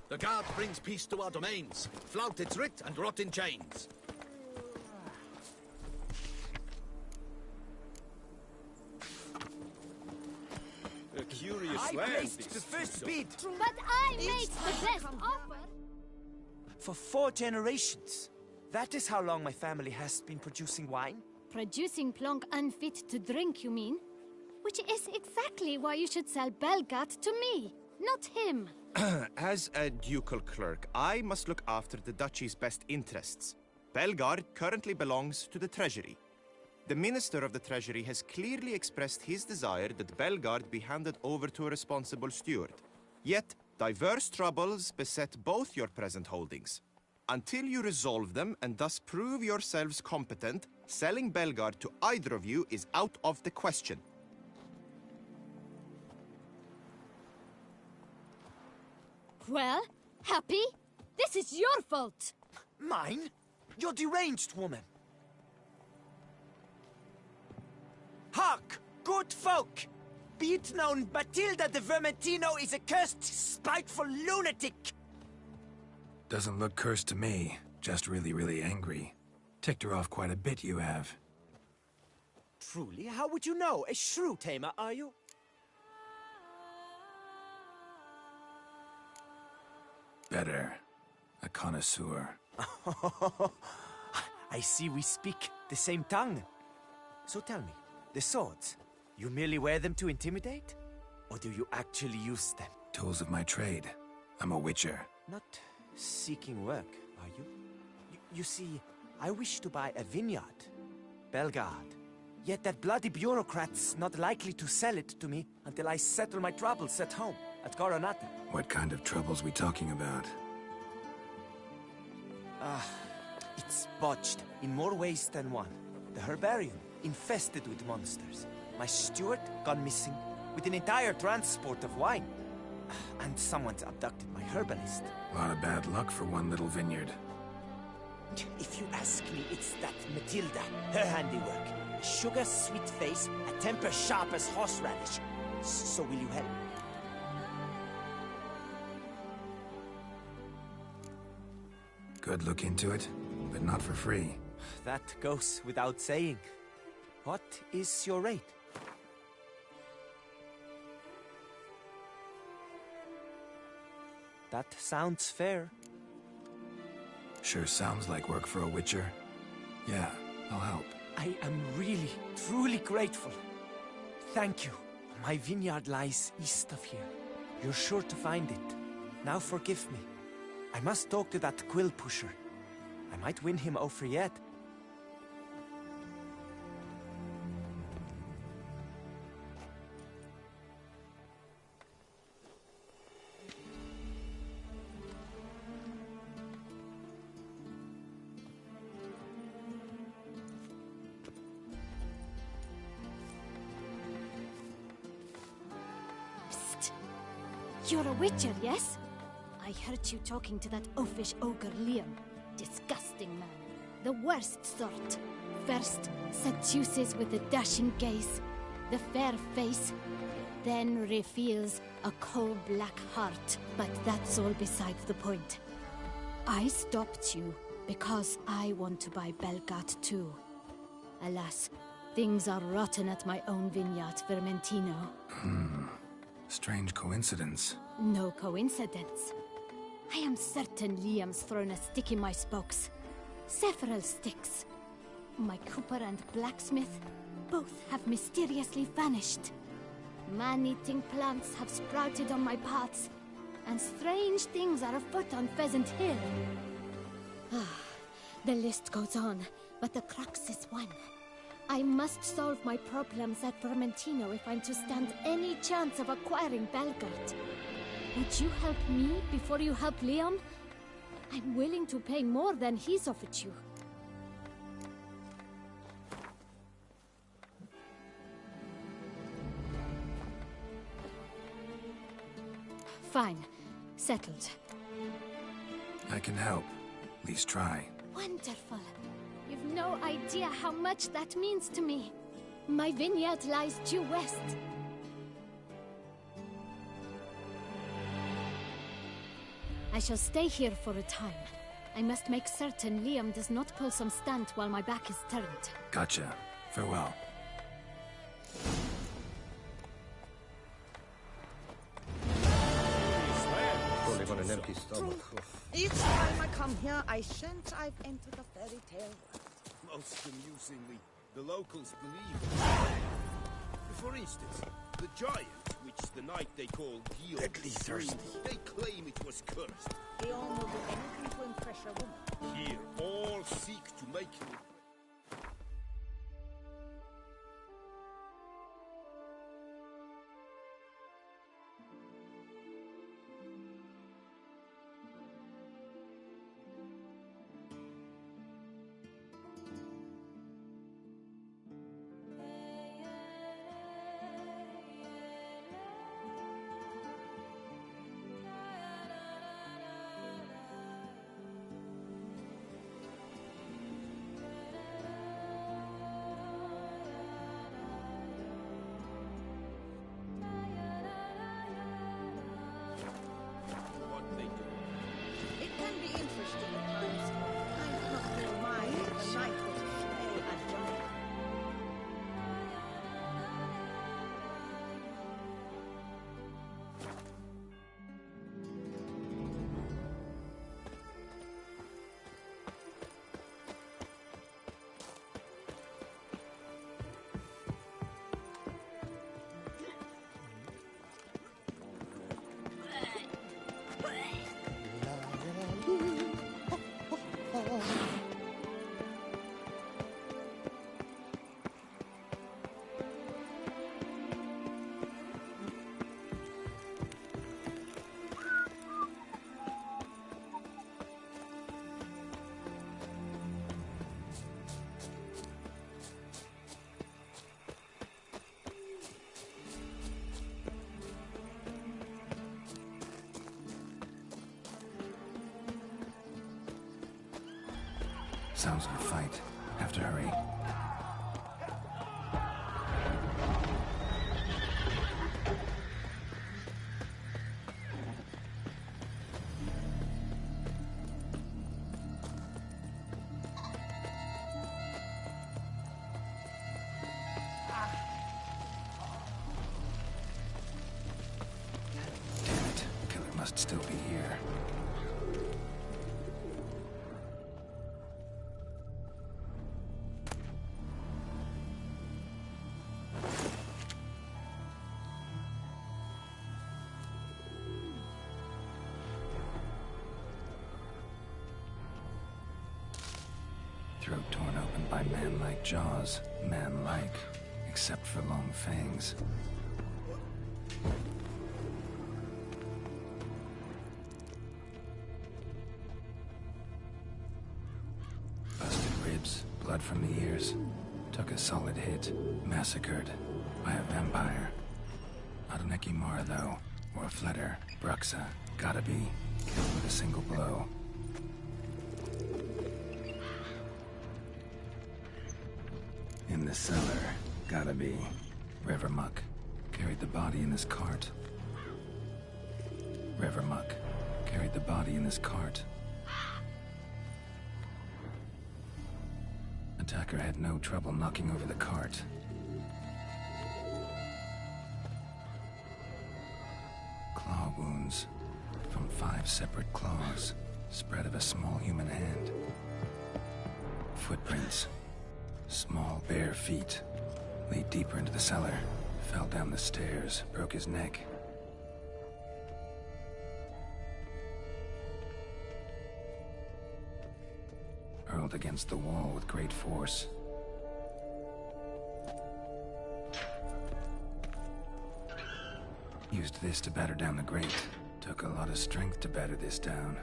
The guard brings peace to our domains. Flout its writ and rot in chains.
A curious
I
land.
placed the first bid.
But I made the best offer.
For 4 generations. That is how long my family has been producing wine.
Producing plonk unfit to drink, you mean? Which is exactly why you should sell Belgard to me, not him.
As a ducal clerk, I must look after the duchy's best interests. Belgard currently belongs to the treasury. The minister of the treasury has clearly expressed his desire that Belgard be handed over to a responsible steward. Yet, diverse troubles beset both your present holdings. Until you resolve them and thus prove yourselves competent, selling Belgard to either of you is out of the question.
Well, Happy? This is your fault!
Mine? You're deranged, woman! Hark, good folk! Be it known, Matilda de Vermentino is a cursed, spiteful lunatic!
Doesn't look cursed to me. Just really, really angry. Ticked her off quite a bit, you have.
Truly? How would you know? A shrew tamer, are you?
Better. A connoisseur.
I see we speak the same tongue. So tell me, the swords, you merely wear them to intimidate? Or do you actually use them?
Tools of my trade. I'm a witcher.
Not seeking work, are you? You see, I wish to buy a vineyard. Belgard. Yet that bloody bureaucrat's not likely to sell it to me until I settle my troubles at home, at Coronata.
What kind of troubles we talking about?
It's botched in more ways than one. The herbarium, infested with monsters. My steward gone missing, with an entire transport of wine. And someone's abducted my herbalist.
A lot of bad luck for one little vineyard.
If you ask me, it's that Matilda, her handiwork. A sugar-sweet face, a temper sharp as horseradish. So will you help?
Good look into it, but not for free.
That goes without saying. What is your rate? That sounds fair.
Sure sounds like work for a witcher. Yeah, I'll help.
I am really, truly grateful. Thank you. My vineyard lies east of here. You're sure to find it. Now forgive me. I must talk to that quill pusher. I might win him over yet.
You're a witcher, yes? I heard you talking to that oafish ogre Liam. Disgusting man. The worst sort. First, seduces with a dashing gaze, the fair face, then reveals a coal-black heart. But that's all besides the point. I stopped you because I want to buy Belgard too. Alas, things are rotten at my own vineyard, Vermentino.
Strange coincidence.
No coincidence. I am certain Liam's thrown a stick in my spokes. Several sticks. My cooper and blacksmith both have mysteriously vanished. Man-eating plants have sprouted on my paths, and strange things are afoot on Pheasant Hill. The list goes on, but the crux is one. I must solve my problems at Vermentino if I'm to stand any chance of acquiring Belgard. Would you help me before you help Liam? I'm willing to pay more than he's offered you. Fine. Settled.
I can help. At least try.
Wonderful. You've no idea how much that means to me. My vineyard lies due west. I shall stay here for a time. I must make certain Liam does not pull some stunt while my back is turned.
Gotcha. Farewell.
Probably on an empty stomach.
Each time I come here, I sense I've entered a fairy tale world.
Most amusingly, the locals believe it. For instance, the giant, which the knight they call Gil,
Deadly thirsty.
they claim it was cursed.
They all will do anything to impress a woman.
Here, all seek to make you they do.
It can be interesting at times. I do not feel mine the night that you slay a giant.
Sounds like a fight. Have to hurry. Damn it. Killer must still be here. Throat torn open by man-like jaws. Man-like, except for long fangs. Busted ribs, blood from the ears. Took a solid hit. Massacred by a vampire. Not an Ekimara, though. Or a Fletter. Bruxa. Gotta be. Killed with a single blow. In the cellar. Gotta be. Revermuck. Carried the body in his cart. Revermuck. Carried the body in his cart. Attacker had no trouble knocking over the cart. Claw wounds. From 5 separate claws. Spread of a small human hand. Footprints. Small, bare feet. Lead deeper into the cellar. Fell down the stairs. Broke his neck. Hurled against the wall with great force. Used this to batter down the grate. Took a lot of strength to batter this down.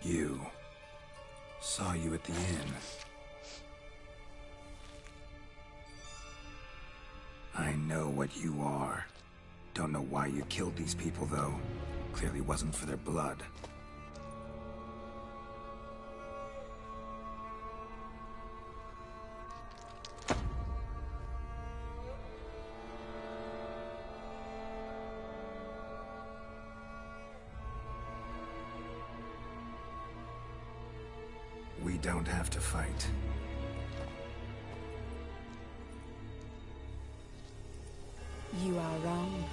You. Saw you at the inn. I know what you are. Don't know why you killed these people, though. Clearly wasn't for their blood. We don't have to fight.
You are wrong.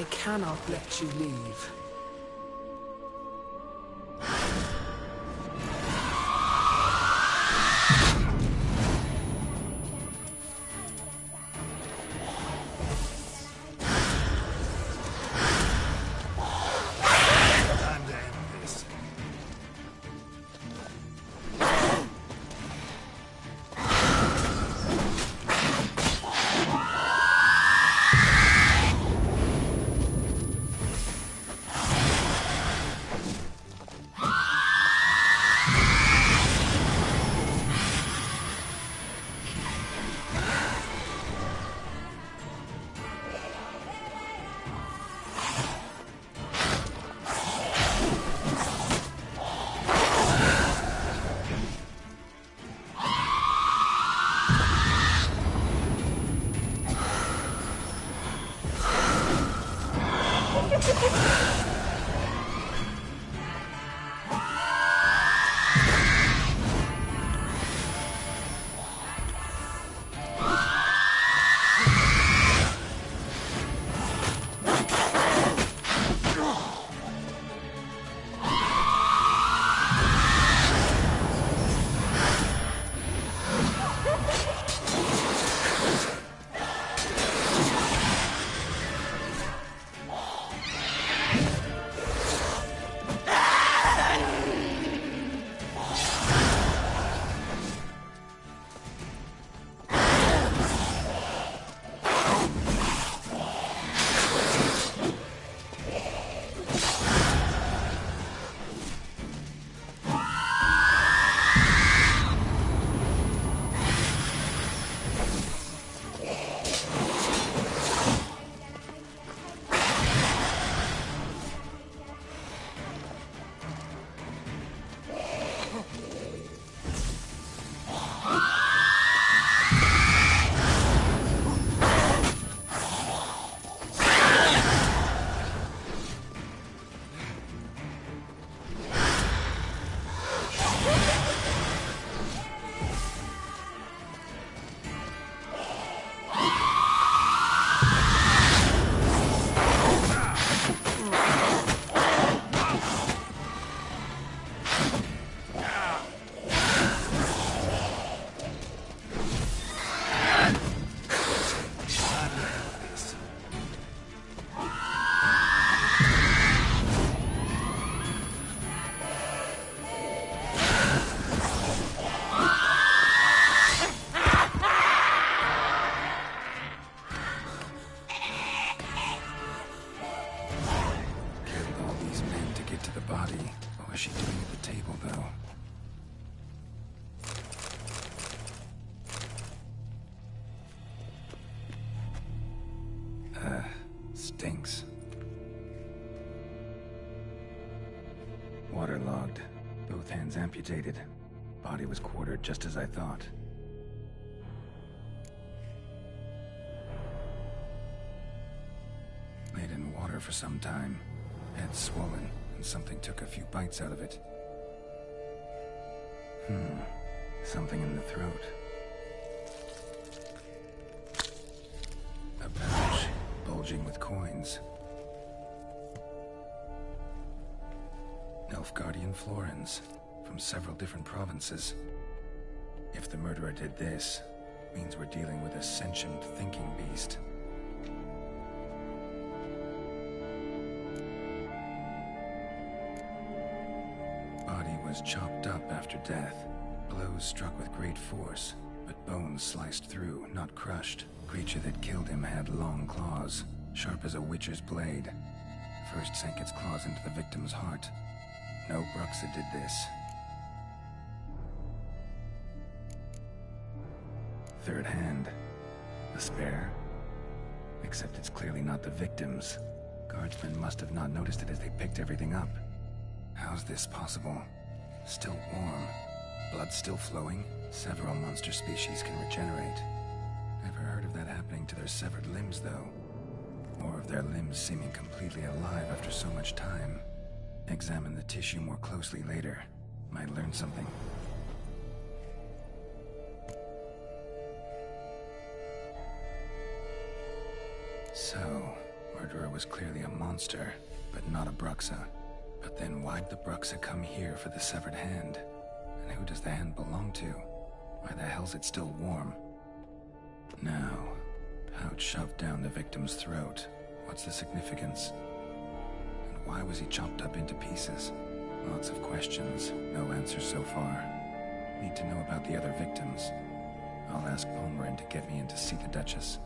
I cannot let you leave.
Stinks. Waterlogged. Both hands amputated. Body was quartered just as I thought. Laid in water for some time. Head swollen, and something took a few bites out of it. Something in the throat. A pouch, bulging with coins. Nilfgaardian florins, from several different provinces. If the murderer did this, means we're dealing with a sentient thinking beast. Body was chopped up after death. Blows struck with great force, but bones sliced through, not crushed. Creature that killed him had long claws, sharp as a witcher's blade. First sank its claws into the victim's heart. No Bruxa did this. Third hand. A spare. Except it's clearly not the victim's. Guardsmen must have not noticed it as they picked everything up. How's this possible? Still warm. Blood still flowing. Several monster species can regenerate. Never heard of that happening to their severed limbs, though. Or of their limbs seeming completely alive after so much time. Examine the tissue more closely later. Might learn something. So, we're murderer was clearly a monster, but not a Bruxa. But then why'd the Bruxa come here for the severed hand? And who does the hand belong to? Why the hell's it still warm? Now, pouch shoved down the victim's throat. What's the significance? And why was he chopped up into pieces? Lots of questions, no answers so far. Need to know about the other victims. I'll ask Palmerin to get me in to see the Duchess.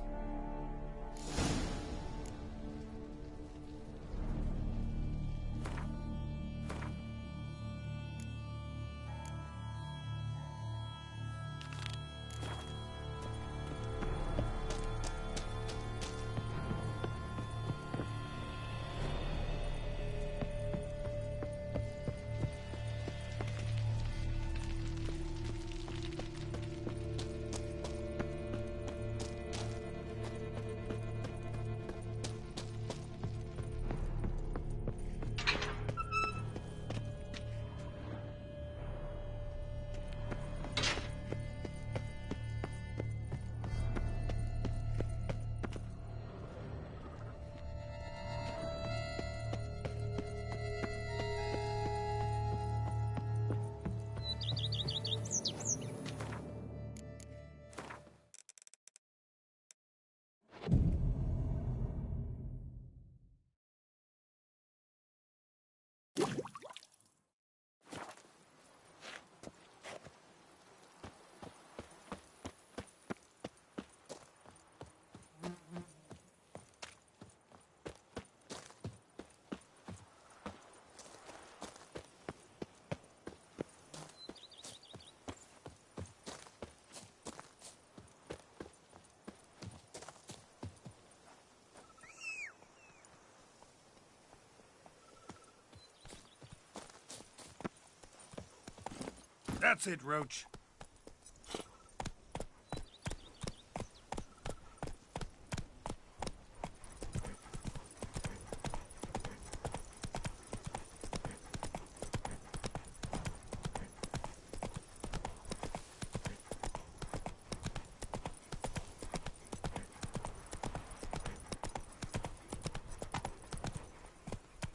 That's it, Roach.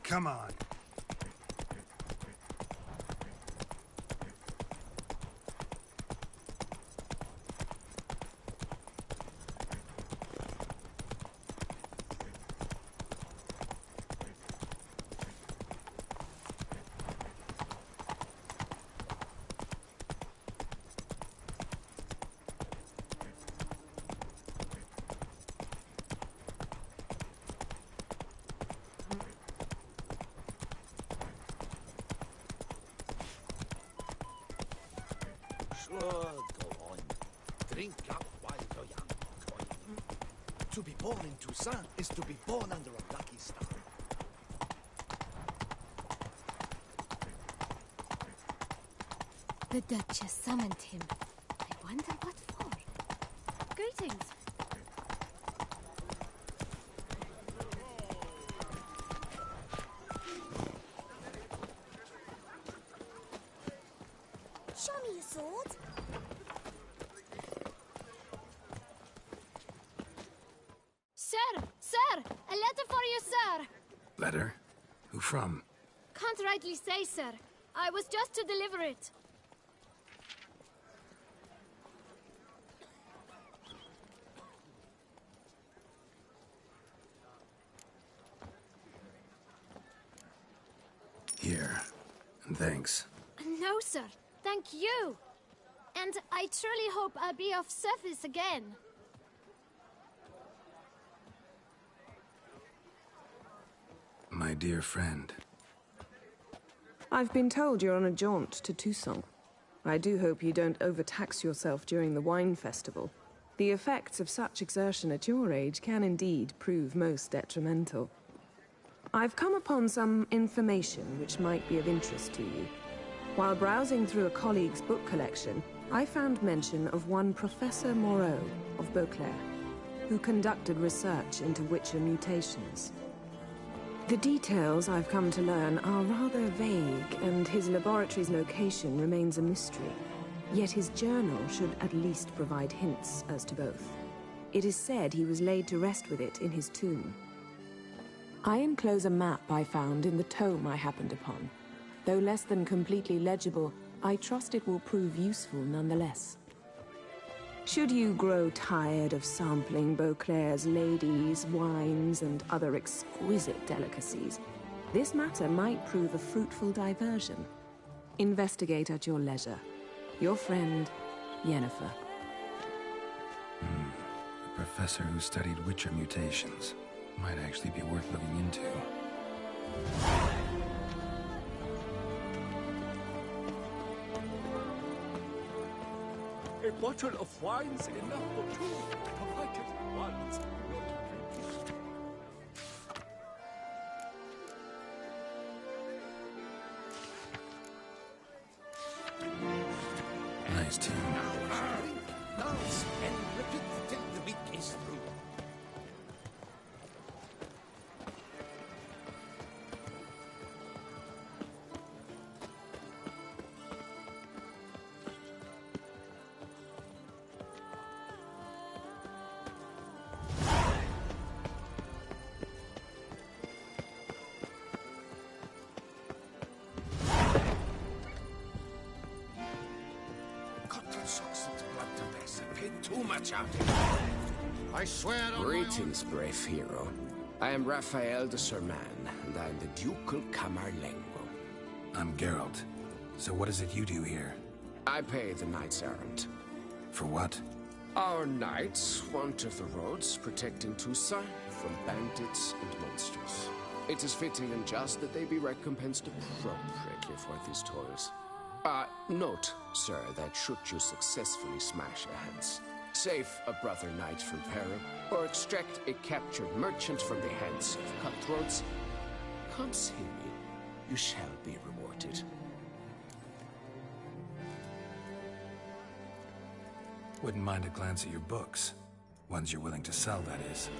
Come on.
Sure, go on. Drink up while you're young, Coin. To be born in Toussaint is to be born under a lucky star.
The Duchess summoned him. I wonder what for. Greetings.
Show me your sword.
Sir! Sir! A letter for you, sir!
Letter? Who from?
Can't rightly say, sir. I was just to deliver it.
Here. And thanks.
No, sir. Thank you. And I truly hope I'll be of service again.
My dear friend.
I've been told you're on a jaunt to Toussaint. I do hope you don't overtax yourself during the wine festival. The effects of such exertion at your age can indeed prove most detrimental. I've come upon some information which might be of interest to you. While browsing through a colleague's book collection, I found mention of one Professor Moreau of Beauclair, who conducted research into Witcher mutations. The details I've come to learn are rather vague, and his laboratory's location remains a mystery. Yet his journal should at least provide hints as to both. It is said he was laid to rest with it in his tomb. I enclose a map I found in the tome I happened upon. Though less than completely legible, I trust it will prove useful nonetheless. Should you grow tired of sampling Beauclair's ladies, wines, and other exquisite delicacies, this matter might prove a fruitful diversion. Investigate at your leisure. Your friend, Yennefer.
A professor who studied Witcher mutations. Might actually be worth looking into.
A bottle of wine's enough for two, provided one's not drinking.
Nice tune.
Dance and repeat till the week is through.
Too much out.
I swear on
Greetings, brave hero. I am Raphael de Serman, and I am the Ducal Camarlengo.
I'm Geralt. So what is it you do here?
I pay the knights errant.
For what?
Our knights wander the roads, protecting Toussaint from bandits and monsters. It is fitting and just that they be recompensed appropriately for these toils. Note, sir, that should you successfully smash a hands, save a brother knight from peril, or extract a captured merchant from the hands of cutthroats, come see me. You shall be rewarded.
Wouldn't mind a glance at your books. Ones you're willing to sell, that is.